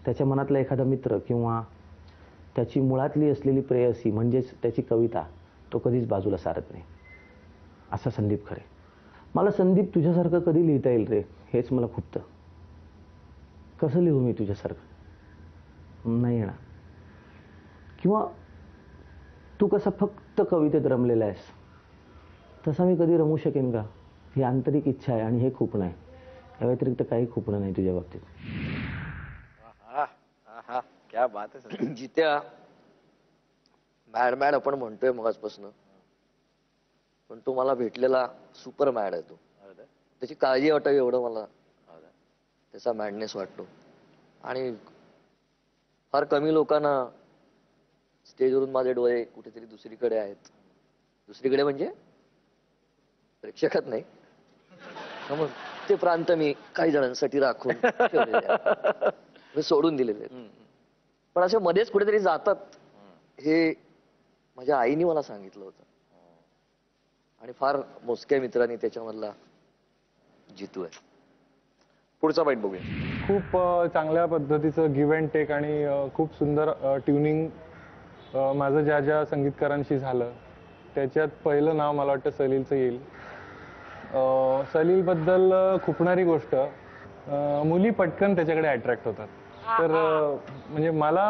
त्याच्या मनातला एखादा मित्र किंवा त्याची मुळातली असलेली प्रेयसी म्हणजेच त्याची कविता तो कधीच बाजूला सारत नाही. असा संदीप खरे. मला संदीप तुझ्यासारखं कधी लिहिता येईल रे, हेच मला खुपतं. कसं लिहू मी तुझ्यासारखं? नाही येणार. किंवा तू कसा फक्त कवितेत रमलेला आहेस तसा मी कधी रमू शकेन का? ही आंतरिक इच्छा आहे, आणि हे खूप नाही. या व्यतिरिक्त काही खूपणं नाही तुझ्या बाबतीत. क्या बात आहे. जित्या मॅड मॅड आपण म्हणतोय मगाचपासून, पण तो मला भेटलेला सुपर मॅड आहे. तो त्याची काळजी वाटावी एवढं मला त्याचा मॅडनेस वाटतो. आणि फार कमी लोकांना स्टेजवरून माझे डोळे कुठेतरी दुसरीकडे आहेत. दुसरीकडे म्हणजे प्रेक्षकात नाही, मग ते प्रांत मी काही जणांसाठी राखून ठेवलेले आहेत. मी सोडून दिलेले आहेत, पण असे मध्येच कुठेतरी जातात. हे माझ्या आईने मला सांगितलं होतं, आणि फार मोजक्या मित्रांनी त्याच्यामधला जितू आहे. पुढचा बाईट बघूया. खूप चांगल्या पद्धतीचं गिव्ह अँड टेक आणि खूप सुंदर ट्युनिंग माझं ज्या ज्या संगीतकारांशी झालं त्याच्यात पहिलं नाव मला वाटतं सलीलचं येईल. सलीलबद्दल खुपणारी गोष्ट, मुली पटकन त्याच्याकडे अट्रॅक्ट होतात. तर म्हणजे मला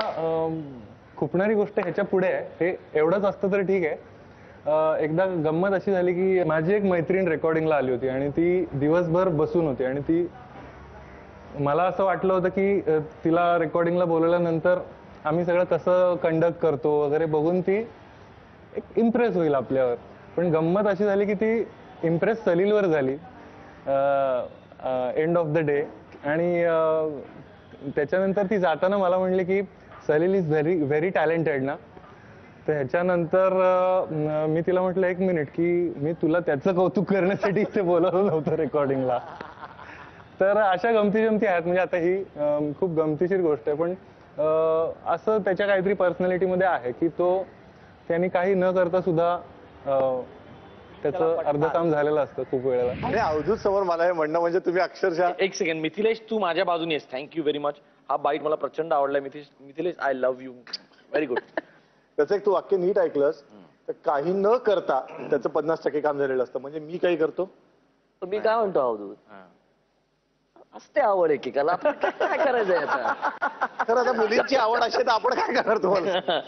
खुपणारी गोष्ट ह्याच्या पुढे आहे. हे एवढंच असतं तर ठीक आहे. एकदा गंमत अशी झाली की माझी एक मैत्रीण रेकॉर्डिंगला आली होती आणि ती दिवसभर बसून होती, आणि ती मला असं वाटलं होतं की तिला रेकॉर्डिंगला बोलवल्यानंतर आम्ही सगळं कसं कंडक्ट करतो वगैरे बघून ती एक इम्प्रेस होईल आपल्यावर. पण गंमत अशी झाली की ती इम्प्रेस सलीलवर झाली एंड ऑफ द डे. आणि त्याच्यानंतर ती जाताना मला म्हणली की सलील इज व्हेरी टॅलेंटेड ना. तर ह्याच्यानंतर मी तिला म्हटलं 1 मिनिट की मी तुला त्याचं कौतुक करण्यासाठी इथे बोलवलं नव्हतं रेकॉर्डिंगला. तर अशा गमती जमती आहेत. म्हणजे आता ही खूप गमतीशीर गोष्ट आहे, पण असं त्याच्या काहीतरी पर्सनॅलिटीमध्ये आहे की त्यांनी काही न करता सुद्धा त्याचं अर्ध काम झालेलं असतं खूप वेळेला. आणि अवधूत समोर मला हे म्हणणं म्हणजे तुम्ही अक्षरशः एक सेकंड, मिथिलेश तू माझ्या बाजूने आहेस, थँक्यू व्हेरी मच. हा बाईट मला प्रचंड आवडलाय. Mithilesh I love you, very good. त्याचं एक तू वाक्य नीट ऐकलंस तर काही न करता त्याचं 50% काम झालेलं असतं. म्हणजे मी काही करतो तर मी काय म्हणतो अवधूत, असते आवड एकेकाला, आपण काय करायचंय आता. तर आता मुलींची आवड असेल तर आपण काय करणार तुम्हाला.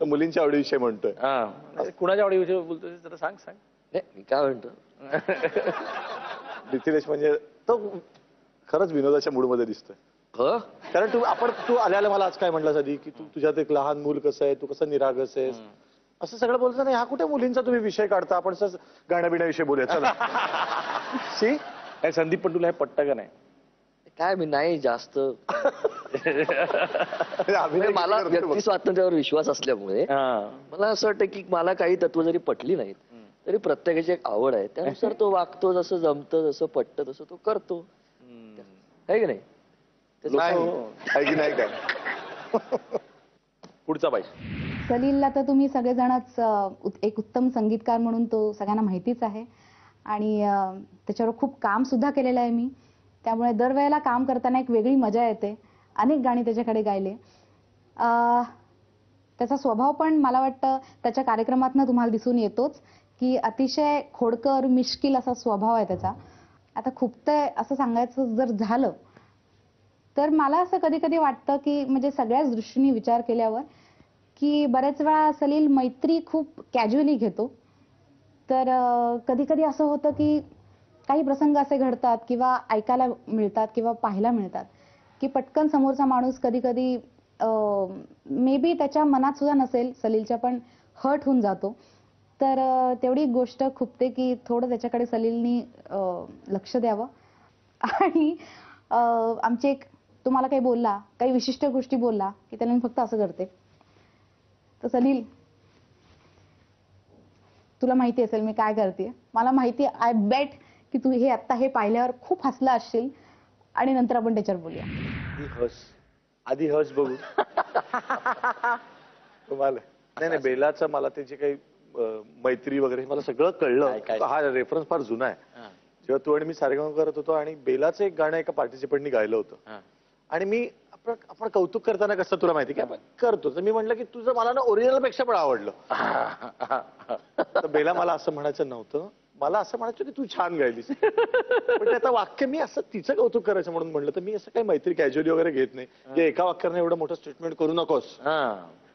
तर मुलींच्या आवडीविषयी म्हणतोय. कुणाच्या आवडीविषयी बोलतोय जरा सांग. नाही, मी काय म्हणतो, मिथिलेश म्हणजे तो खरंच विनोदाच्या मूडमध्ये दिसतोय. हो कारण तू आल्याला मला आज काय म्हटलं आधी की तुझ्यात एक लहान मूल कसं आहे, तू कसं निरागस आहेस, असं सगळं बोलतो नाही. हा कुठे मुलींचा तुम्ही विषय काढता, आपण गाण्याबिण्याविषयी बोलूया चला. शी संदीप पण तुला हे पट्ट का नाही? काय मी नाही जास्त अभिनय मला करतो व्यक्ती बघ. स्वातंत्र्यावर विश्वास असल्यामुळे मला असं वाटतं की मला काही तत्व जरी पटली नाहीत तरी प्रत्येकाची एक आवड आहे, त्यानुसार तो वागतो, जसं जमतं जसं पटतं तसं तो करतो, आहे की नाही. नाही आहे की नाही काय. पुढचा बाईट. सलीलला तर तुम्ही सगळेजणच एक उत्तम संगीतकार म्हणून तो सगळ्यांना माहितीच आहे आणि त्याच्यावर खूप काम सुद्धा केलेलं आहे मी. त्यामुळे दरवेळेला काम करताना एक वेगळी मजा येते. अनेक गाणी त्याच्याकडे गायले. त्याचा स्वभाव पण मला वाटतं त्याच्या कार्यक्रमातनं तुम्हाला दिसून येतोच की अतिशय खोडकर मिश्किल असा स्वभाव आहे त्याचा. आता खूप ते असं सांगायचं जर झालं तर मला असं कधी कधी वाटतं की म्हणजे सगळ्याच दृष्टीने विचार केल्यावर की बरेच वेळा सलील मैत्री खूप कॅज्युअली घेतो. तर कधी कधी असं होतं की काही प्रसंग असे घडतात किंवा ऐकायला मिळतात किंवा पाहायला मिळतात की पटकन समोरचा माणूस कधी कधी मे बी त्याच्या मनात सुद्धा नसेल सलीलच्या, पण हर्ट होऊन जातो. तर तेवढी गोष्ट खुपते की थोडं त्याच्याकडे सलीलनी लक्ष द्यावं. आणि आमचे एक तुम्हाला काही बोलला, काही विशिष्ट गोष्टी बोलला की त्याला मी फक्त असं करते. तर सलील तुला माहिती असेल मी काय करते, मला माहिती, आय बेट की तू हे आता हे पाहिल्यावर खूप हसला असशील आणि नंतर आपण त्याच्यावर बोलूया. आधी हस बघू. तुम्हाला नाही बेलाचं मला त्याची काही मैत्री वगैरे मला सगळं कळलं. हा रेफरन्स फार जुना आहे. जेव्हा तू आणि मी सारेगाम करत होतो आणि बेलाचं एक गाणं एका पार्टिसिपंटनी गायलं होतं आणि मी आपण कौतुक करताना कसं तुला माहिती की आपण करतो, तर मी म्हटलं की तुझं मला ना ओरिजिनल पेक्षा पण आवडलं. तर बेला मला असं म्हणायचं नव्हतं, मला असं म्हणायचं की तू छान गायलीस. पण आता वाक्य मी असं तिचं कौतुक करायचं म्हणून म्हणलं. तर मी असं काही मैत्री कॅज्युअली वगैरे घेत नाही की एका वाक्याने एवढं मोठं स्टेटमेंट करू नकोस.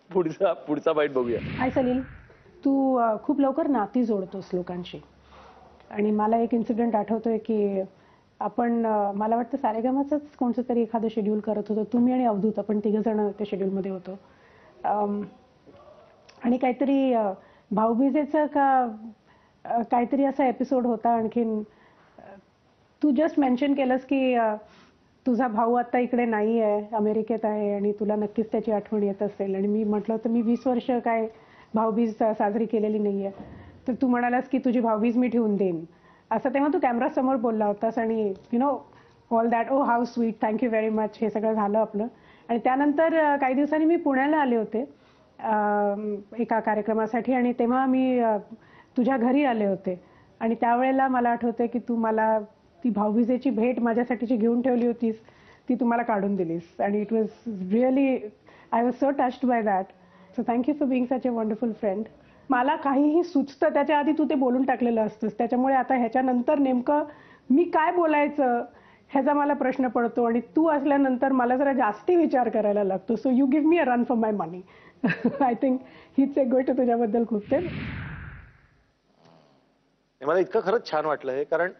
पुढचा बाईट बघूया. हाय सलील, तू खूप लवकर नाती जोडतोस लोकांशी आणि मला एक इन्सिडेंट आठवतोय की आपण मला वाटतं सारेगामाचंच कोणतं तरी एखादं शेड्यूल करत होतो, तुम्ही आणि अवधूत, आपण तिघंजण त्या शेड्यूलमध्ये होतो आणि काहीतरी भाऊबीजेचं का काहीतरी असा एपिसोड होता. आणखीन तू जस्ट मेन्शन केलंस की तुझा भाऊ आता इकडे नाही आहे, अमेरिकेत आहे आणि तुला नक्कीच त्याची आठवण येत असेल. आणि मी म्हटलं होतं मी 20 वर्ष काय भाऊबीज साजरी केलेली नाही आहे. तर तू म्हणालास की तुझी भाऊबीज मी ठेवून देईन असं तेव्हा तू कॅमेरासमोर बोलला होतास आणि you know all that. Oh how sweet, thank you very much. हे सगळं झालं आपलं. आणि त्यानंतर काही दिवसांनी मी पुण्याला आले होते एका कार्यक्रमासाठी आणि तेव्हा मी तुझ्या घरी आले होते आणि त्यावेळेला मला आठवतंय की तू मला ती भाऊबीजेची भेट माझ्यासाठीची घेऊन ठेवली होतीस, ती तू मला काढून दिलीस आणि it was really, I was so touched bye that. So thank you for being such a wonderful friend. मला काहीही सुचतं त्याच्या आधी तू ते बोलून टाकलेलं असतंस, त्याच्यामुळे आता ह्याच्यानंतर नेमकं मी काय बोलायचं ह्याचा मला प्रश्न पडतो आणि तू असल्यानंतर मला जरा जास्ती विचार करायला लागतो. So you give me a run for my money. I think हीच एक गोष्ट तुझ्याबद्दल खूप ते मला इतकं खरंच छान वाटलं हे. कारण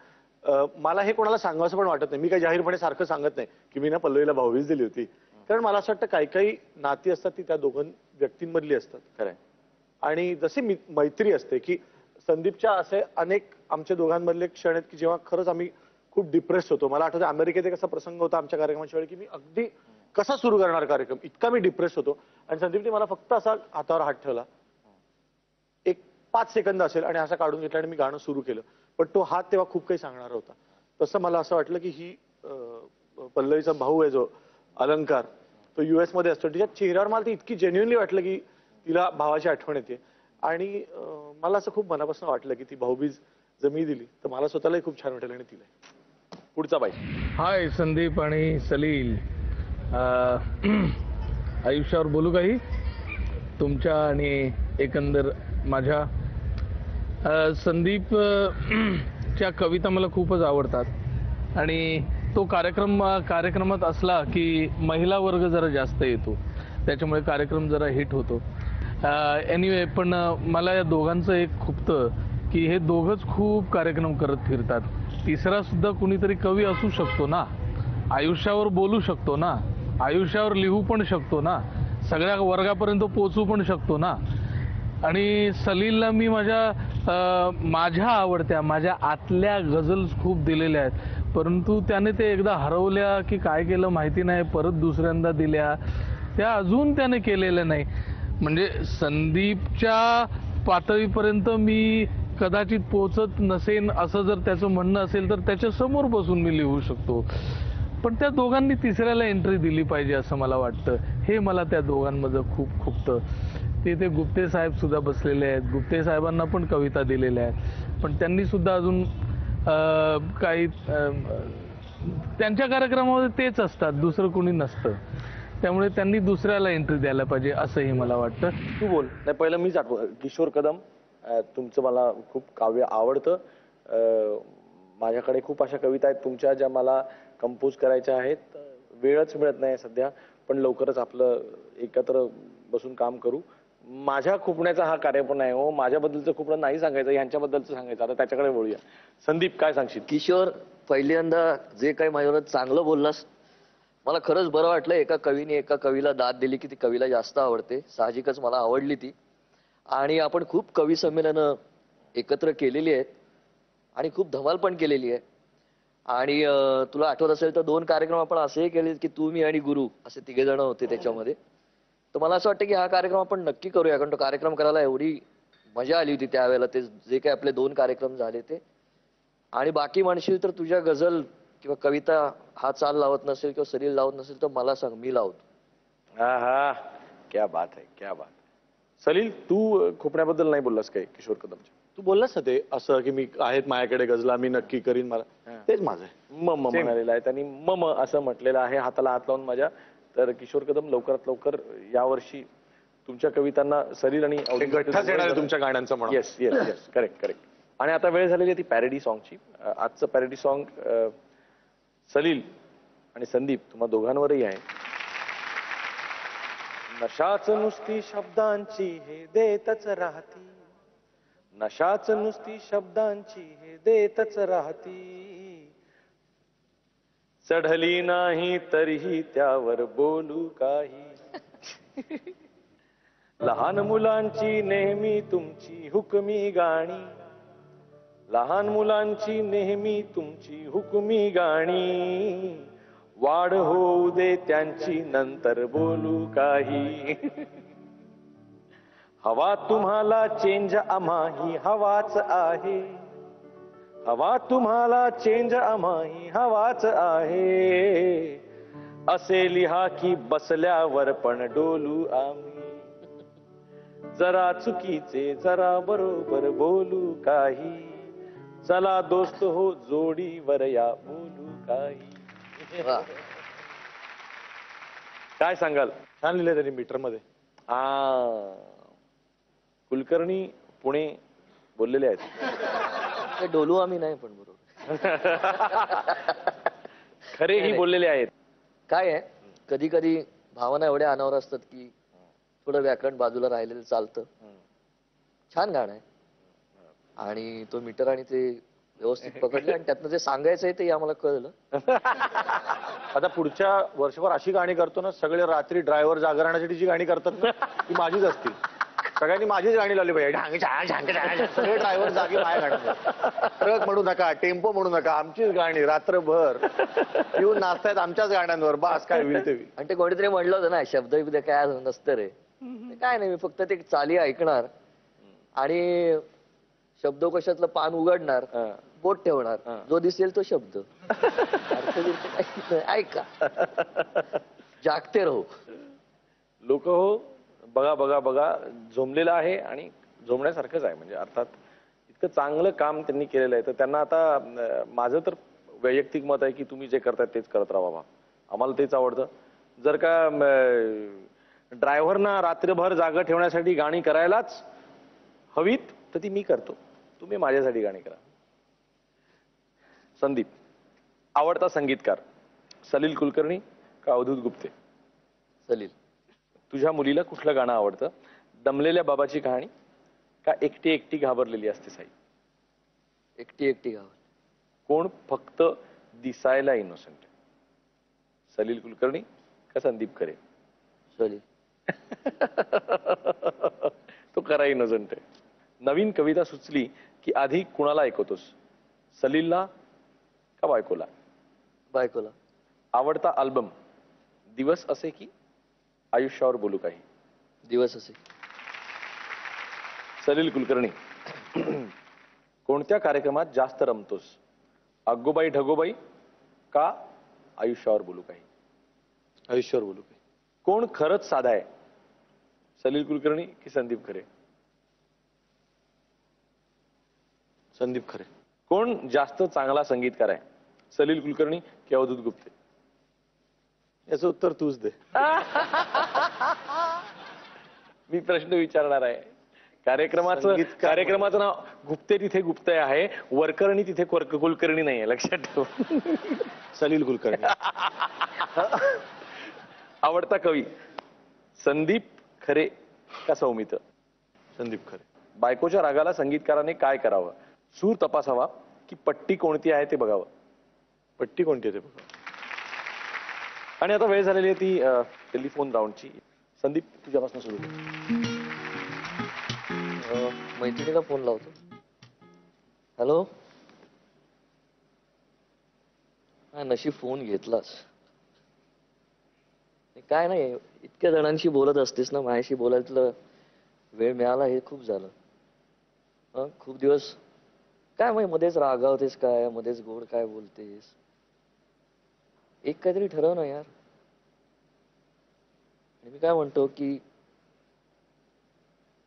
मला हे कोणाला सांगावं पण वाटत नाही. मी काही जाहीरपणे सारखं सांगत नाही की मी ना पल्लवीला भाऊबीज दिली होती. कारण मला असं वाटतं काही काही नाती असतात ती त्या दोघं व्यक्तींमधली असतात. खरं. आणि जशी मैत्री असते की संदीपच्या असे अनेक आमच्या दोघांमधले क्षण आहेत की जेव्हा खरंच आम्ही खूप डिप्रेस होतो. मला आठवतं अमेरिकेत एक असा प्रसंग होता आमच्या कार्यक्रमाच्या वेळी की मी अगदी कसा सुरू करणार कार्यक्रम, इतका मी डिप्रेस होतो आणि संदीपने मला फक्त असा हातावर हात ठेवला, एक 5 सेकंद असेल आणि असा काढून घेतला आणि मी गाणं सुरू केलं. पण तो हात तेव्हा खूप काही सांगणार होता. तसं मला असं वाटलं की ही पल्लवीचा भाऊ आहे जो अलंकार, तो US मध्ये असतो. तिच्या चेहऱ्यावर मला ती इतकी जेन्युअनली वाटलं की तिला भावाची आठवण येते. आणि मला असं खूप मनापासून वाटलं की ती भाऊबीज जर मी दिली तर मला स्वतःलाही खूप छान वाटेल आणि तिला. पुढचा बाई. हाय संदीप आणि सलील. आयुष्यावर बोलू काही तुमच्या आणि एकंदर माझ्या. संदीप च्या कविता मला खूपच आवडतात आणि तो कार्यक्रमात असला की महिला वर्ग जरा जास्त येतो, त्याच्यामुळे कार्यक्रम जरा हिट होतो. एनिवे, पण मला या दोघांचं एक खुपतं की हे दोघंच खूप कार्यक्रम करत फिरतात. तिसरा सुद्धा कुणीतरी कवी असू शकतो ना, आयुष्यावर बोलू शकतो ना, आयुष्यावर लिहू पण शकतो ना, सगळ्या वर्गापर्यंत पोहोचू पण शकतो ना. आणि सलीलला मी माझ्या आवडत्या, माझ्या आतल्या गझल्स खूप दिलेल्या आहेत, परंतु त्याने ते एकदा हरवल्या की काय केलं माहिती नाही, परत दुसऱ्यांदा दिल्या, त्या अजून त्याने केलेल्या नाही. म्हणजे संदीपच्या पातळीपर्यंत मी कदाचित पोहोचत नसेन असं जर त्याचं म्हणणं असेल तर त्याच्या समोर बसून मी लिहू शकतो, पण त्या दोघांनी तिसऱ्याला एंट्री दिली पाहिजे असं मला वाटतं. हे मला त्या दोघांमध्ये खूप खुपतं. ते गुप्ते साहेब सुद्धा बसलेले आहेत, गुप्ते साहेबांना पण कविता दिलेल्या आहेत, पण त्यांनी सुद्धा अजून काही त्यांच्या कार्यक्रमामध्ये तेच असतात, दुसरं कोणी नसतं, त्यामुळे त्यांनी दुसऱ्याला एंट्री द्यायला पाहिजे असंही मला वाटतं. तू बोल. नाही, पहिलं मीच आठवण. किशोर कदम, तुमचं मला खूप काव्य आवडतं. माझ्याकडे खूप अशा कविता आहेत तुमच्या ज्या मला कंपोज करायच्या आहेत. वेळच मिळत नाही सध्या, पण लवकरच आपलं एकत्र बसून काम करू. माझ्या खुपण्याचा हा कार्यक्रम आहे हो, माझ्याबद्दलचं खुपणं नाही सांगायचं, यांच्याबद्दलचं सांगायचं. आता त्याच्याकडे बोलूया. संदीप, काय सांगशील? किशोर, पहिल्यांदा जे काही माझ्यावर चांगलं बोललास, मला खरंच बरं वाटलं. एका कवीने एका कवीला दाद दिली की ती कवीला जास्त आवडते. साहजिकच मला आवडली ती. आणि आपण खूप कवी संमेलनं एकत्र केलेली आहेत आणि खूप धमाल पण केलेली आहे. आणि तुला आठवत असेल तर 2 कार्यक्रम आपण असेही केले की तू, मी आणि गुरु असे 3 जण होते त्याच्यामध्ये. तर मला असं वाटतं की हा कार्यक्रम आपण नक्की करूया, कारण तो कार्यक्रम करायला एवढी मजा आली होती त्यावेळेला. ते जे काही आपले 2 कार्यक्रम झाले ते. आणि बाकी म्हणशील तर तुझ्या गझल किंवा कविता हा चाल लावत नसेल किंवा सलील लावत नसेल तर मला सांग, मी लावतो. हा हा, क्या बात आहे, क्या बात. सलील, तू खुपण्याबद्दल नाही बोललास काही किशोर कदमच्या? तू बोललास ना ते असं की मी आहेत माझ्याकडे गजला, मी नक्की करीन, मला तेच माझं आहे. मम म्हणालेलं आहे त्यांनी, मम असं म्हटलेलं आहे हाताला हात लावून माझ्या. तर किशोर कदम, लवकरात लवकर यावर्षी तुमच्या कवितांना सलील आणि गठ्ठाच येणार आहे तुमच्या गाण्यांचं म्हणून. Yes yes yes, correct correct. आणि आता वेळ झालेली आहे ती पॅरडी सॉंगची. आजचं पॅरडी सॉंग सलील आणि संदीप तुम्हा दोघांवरही आहे. नशाच नुसती शब्दांची हे देतच राहती, नशाच नुसती शब्दांची हे देतच राहती, चढली नाही तरीही त्यावर बोलू काही, लहान मुलांची नेहमी तुमची हुकमी गाणी, लहान मुलांची नेहमी तुमची हुकमी गाणी, वाढ होऊ दे त्यांची नंतर बोलू काही, हवा तुम्हाला चेंज आम्हाही हवाच आहे, हवा तुम्हाला चेंज आम्हाही हवाच आहे, असे लिहा की बसल्यावर पण डोलू आम्ही, जरा चुकीचे जरा बरोबर बोलू काही, चला दोस्त हो जोडीवर या बोलू काही. काय सांगाल? छान लिहिलंय त्यांनी मीटर मध्ये. कुलकर्णी पुणे बोललेले आहेत. डोलू आम्ही नाही, पण बरोबर खरेही बोललेले आहेत. काय आहे, कधी कधी भावना एवढ्या अनावर असतात की थोडं व्याकरण बाजूला राहिलेलं चालतं. छान गाणं आहे आणि तो मीटर आणि ते व्यवस्थित पकडले आणि त्यातनं जे सांगायचं आहे ते आम्हाला कळलं. आता पुढच्या वर्षभर अशी गाणी करतो ना, सगळे रात्री ड्रायव्हर जागरणासाठी जी गाणी करतात ना ती माझीच असतील. सगळ्यांनी माझीच गाणी लावली पाहिजे. सगळे ड्रायव्हर जागे माझ्या गाण्या, ट्रक म्हणू नका, टेम्पो म्हणू नका, आमचीच गाणी रात्रभर येऊन नाचतायत आमच्याच गाण्यांवर. बास, काय होईल ते. आणि ते कोणीतरी म्हणलं होतं ना, शब्द काय नसतं रे. काय नाही, मी फक्त ते चाली ऐकणार आणि शब्दकोशातलं पान उघडणार, बोट ठेवणार, जो दिसेल तो शब्द ऐका. जागते राहू. लोक हो बघा बघा बघा झोंबलेलं आहे आणि झोंबण्यासारखंच आहे. म्हणजे अर्थात इतकं चांगलं काम त्यांनी केलेलं आहे तर त्यांना आता माझं तर वैयक्तिक मत आहे की तुम्ही जे करताय तेच करत राहा बाबा. आम्हाला तेच आवडतं. जर का ड्रायव्हरना रात्रभर जागा ठेवण्यासाठी गाणी करायलाच हवीत तर ती मी करतो. तुम्ही माझ्यासाठी गाणी करा. संदीप, आवडता संगीतकार सलील कुलकर्णी का अवधूत गुप्ते? सलील. तुझ्या मुलीला कुठलं गाणं आवडतं? दमलेल्या बाबाची कहाणी का एकटी एकटी घाबरलेली असते साई? एकटी एकटी गाव. कोण फक्त दिसायला इनोसेंट, सलील कुलकर्णी का संदीप खरे? सलील. तो खरा इनोसेंट आहे. नवीन कविता सुचली की आधी कुणाला ऐकवतोस, सलीलला का बायकोला? बायकोला. आवडता अल्बम दिवस असे की आयुष्यावर बोलू काही? दिवस असे. सलील कुलकर्णी, कोणत्या कार्यक्रमात जास्त रमतोस, अग्गोबाई ढगोबाई का आयुष्यावर बोलू काही? आयुष्यावर बोलू काही. कोण खरंच साधा आहे, सलील कुलकर्णी की संदीप खरे? संदीप खरे. कोण जास्त चांगला संगीतकार आहे, सलील कुलकर्णी की अवधूत गुप्ते? याचं उत्तर तूच दे. मी प्रश्न विचारणार आहे. कार्यक्रमाचं नाव गुप्ते तिथे गुप्ते आहे, वरकरणी तिथे कुलकर्णी नाहीये, लक्षात ठेव. सलील कुलकर्णी. आवडता कवी संदीप खरे का सौमित्र? संदीप खरे. बायकोच्या रागाला संगीतकाराने काय करावं, सूर तपासावा की पट्टी कोणती आहे ते बघावं? पट्टी कोणती आहे ते बघा. आणि आता वेळ झालेली आहे ती टेलिफोन राऊंडची. संदीप, तुझ्यापासून सुरू कर. मैत्रिणीला फोन लावतो. हॅलो. हा, नशीब फोन घेतलास. काय नाही, इतक्या जणांशी बोलत असतेस ना, माझ्याशी बोलायला वेळ मिळाला हे खूप झालं. खूप दिवस काय मध्येच रागावतेस, काय मध्येच गोड काय बोलतेस. एक काहीतरी ठरव ना यार. आणि मी काय म्हणतो की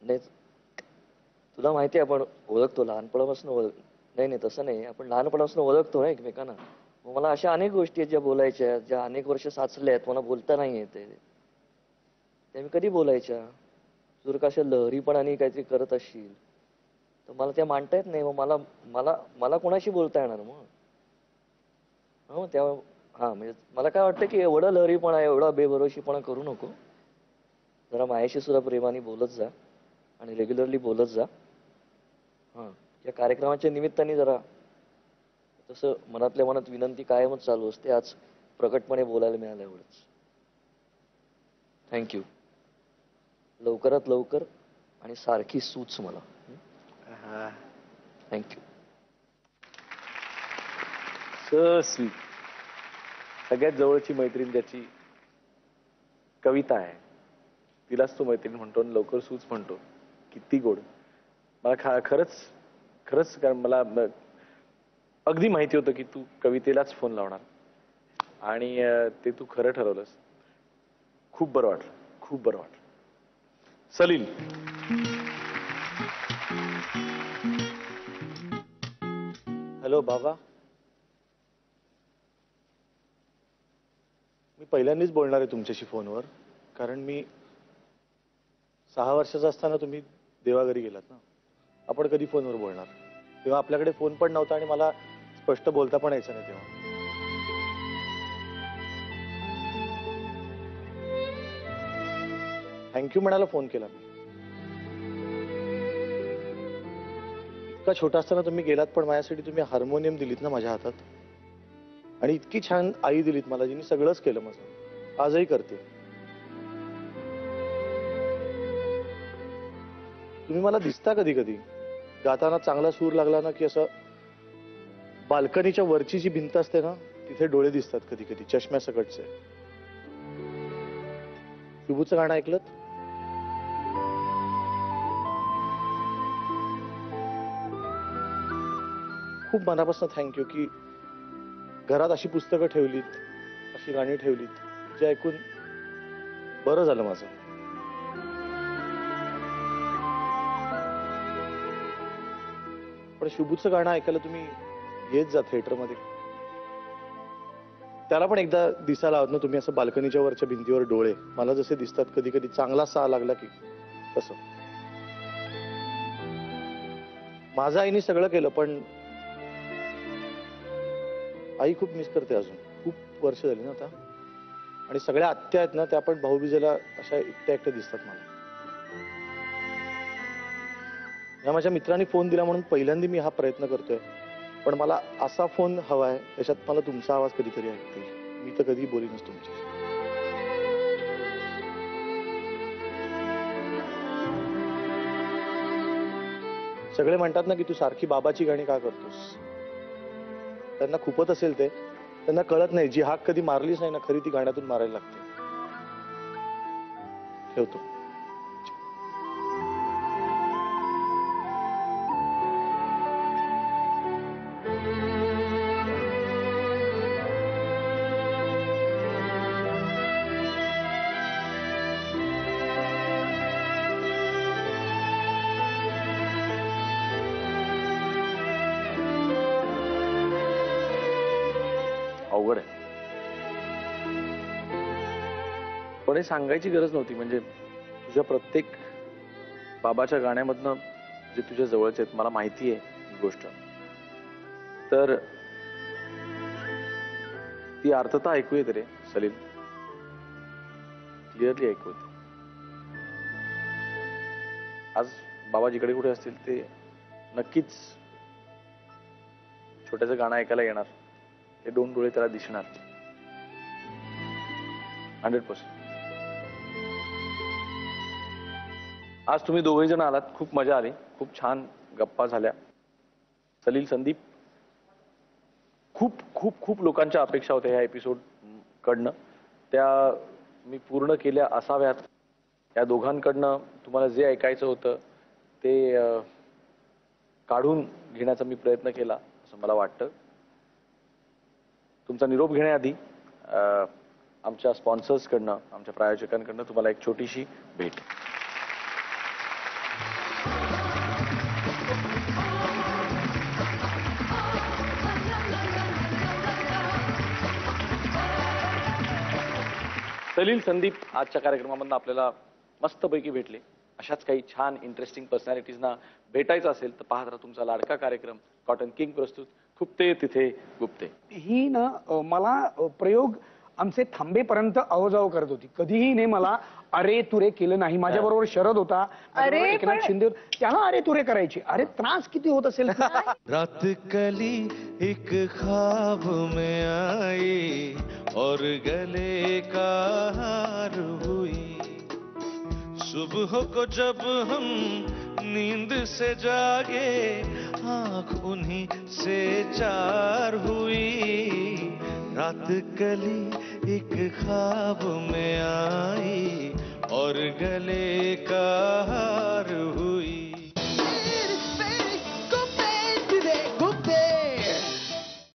नाही, तुला माहिती आहे आपण ओळखतो लहानपणापासून नाही तसं नाही, आपण लहानपणापासून ओळखतो ना एकमेकांना. मग मला अशा अनेक गोष्टी आहेत ज्या बोलायच्या आहेत, ज्या अनेक वर्ष साचल्या आहेत, मला बोलता नाही येते. त्या मी कधी बोलायच्या? जर का अशा लहरीपणाने काहीतरी करत असशील तर मला त्या मांडता येत नाही. मग मला मला मला कोणाशी बोलता येणार मग? हो त्या म्हणजे मला काय वाटतं की एवढा लहरीपणा, एवढा बेभरोशीपणा करू नको. जरा माझ्याशी सुद्धा प्रेमाने बोलत जा आणि रेग्युलरली बोलत जा. या कार्यक्रमाच्या निमित्ताने जरा तसं मनातल्या मनात विनंती कायमच चालू असते. आज प्रकटपणे बोलायला मिळालं एवढंच. थँक्यू. लवकरात लवकर आणि सारखी सूच मला. थँक्यू. स्वीट. सगळ्यात जवळची मैत्रीण ज्याची कविता आहे तिलाच तो मैत्रीण म्हणतो आणि लवकर सूच म्हणतो. किती गोड. मला खरंच कारण मला अगदी माहिती होतं की तू कवितेलाच फोन लावणार आणि ते तू खरं ठरवलंस. खूप बरं वाटलं, खूप बरं वाटलं. सलील, हॅलो बाबा. मी पहिल्यांदाच बोलणार आहे तुमच्याशी फोनवर, कारण मी 6 वर्षाचा असताना तुम्ही देवाघरी गेलात ना. आपण कधी फोनवर बोलणार? तेव्हा आपल्याकडे फोन पण नव्हता आणि मला स्पष्ट बोलता पण यायचं नाही तेव्हा. थँक्यू म्हणायला फोन केला मी. इतका छोटा असताना तुम्ही गेलात, पण माझ्यासाठी तुम्ही हार्मोनियम दिलीत ना माझ्या हातात. आणि इतकी छान आई दिलीत मला, जिने सगळंच केलं माझं. आजही करते. तुम्ही मला दिसता कधी कधी गाताना, चांगला सूर लागला ना की असं बाल्कनीच्या वरची जी भिंत असते ना तिथे डोळे दिसतात कधी कधी, चष्म्यासकटचे. शुभूचं गाणं ऐकलं? खूप मनापासून थँक्यू की घरात अशी पुस्तकं ठेवलीत, अशी गाणी ठेवलीत, जे ऐकून बरं झालं माझं. पण शुभूचं गाणं ऐकायला तुम्ही येत जा थिएटरमध्ये. त्याला पण एकदा दिसायला हवं ना तुम्ही, असं बाल्कनीच्या वरच्या भिंतीवर डोळे मला जसे दिसतात कधी कधी चांगला साह लागला की तसं. माझ्या आईने सगळं केलं, पण आई खूप मिस करते अजून. खूप वर्ष झाली ना आता. आणि सगळ्या आत्या आहेत ना, त्या पण भाऊबीजेला अशा एकट्या एकट्या दिसतात मला. या माझ्या मित्रांनी फोन दिला म्हणून पहिल्यांदा मी हा प्रयत्न करतोय. पण मला असा फोन हवाय त्याच्यात मला तुमचा आवाज कधीतरी ऐकता येईल. मी तर कधी बोलीनच तुमची. सगळे म्हणतात ना की तू सारखी बाबाची गाणी का करतोस. त्यांना खूपच असेल ते, त्यांना कळत नाही जी हाक कधी मारलीच नाही ना खरी ती गाण्यातून मारायला लागते. ठेवतो. अवघड आहे, पण हे सांगायची गरज नव्हती. म्हणजे तुझ्या प्रत्येक बाबाच्या गाण्यामधनं जे तुझ्या जवळचे आहेत मला माहिती आहे ही गोष्ट, तर ती अर्थता ऐकू येते रे सलील, क्लिअरली ऐकू येते. आज बाबा जिकडे कुठे असतील ते नक्कीच छोट्याचं गाणं ऐकायला येणार. ते दोन डोळे त्याला दिसणार 100%. आज तुम्ही दोघे जण आलात, खूप मजा आली, खूप छान गप्पा झाल्या. सलील, संदीप, खूप खूप खूप लोकांच्या अपेक्षा होत्या ह्या एपिसोड कडनं, त्या मी पूर्ण केल्या असाव्यात. या दोघांकडनं तुम्हाला जे ऐकायचं होतं ते काढून घेण्याचा मी प्रयत्न केला असं मला वाटतं. तुमचा निरोप घेण्याआधी आमच्या स्पॉन्सर्सकडनं, आमच्या प्रायोजकांकडनं तुम्हाला एक छोटीशी भेट. सलील, संदीप आजच्या कार्यक्रमामधून आपल्याला मस्तपैकी भेटले. अशाच काही छान इंटरेस्टिंग पर्सनॅलिटीजना भेटायचं असेल तर पाहत राहा तुमचा लाडका कार्यक्रम कॉटन किंग प्रस्तुत खुपते तिथे गुप्ते. ही ना मला प्रयोग आमचे थांबेपर्यंत अवजाव करत होती. कधीही ने मला अरे तुरे केलं नाही. माझ्या बरोबर शरद होता, माझ्याबरोबर एकनाथ शिंदे, त्याला अरे तुरे करायची. अरे त्रास किती होत असेल. रात कली एक ख्वाब में आई और गले का हार हुई. सुबह को जब हम नींद से जागे आंख उन्हीं से चार हुई. रात कली एक ख्वाब में आई और गले का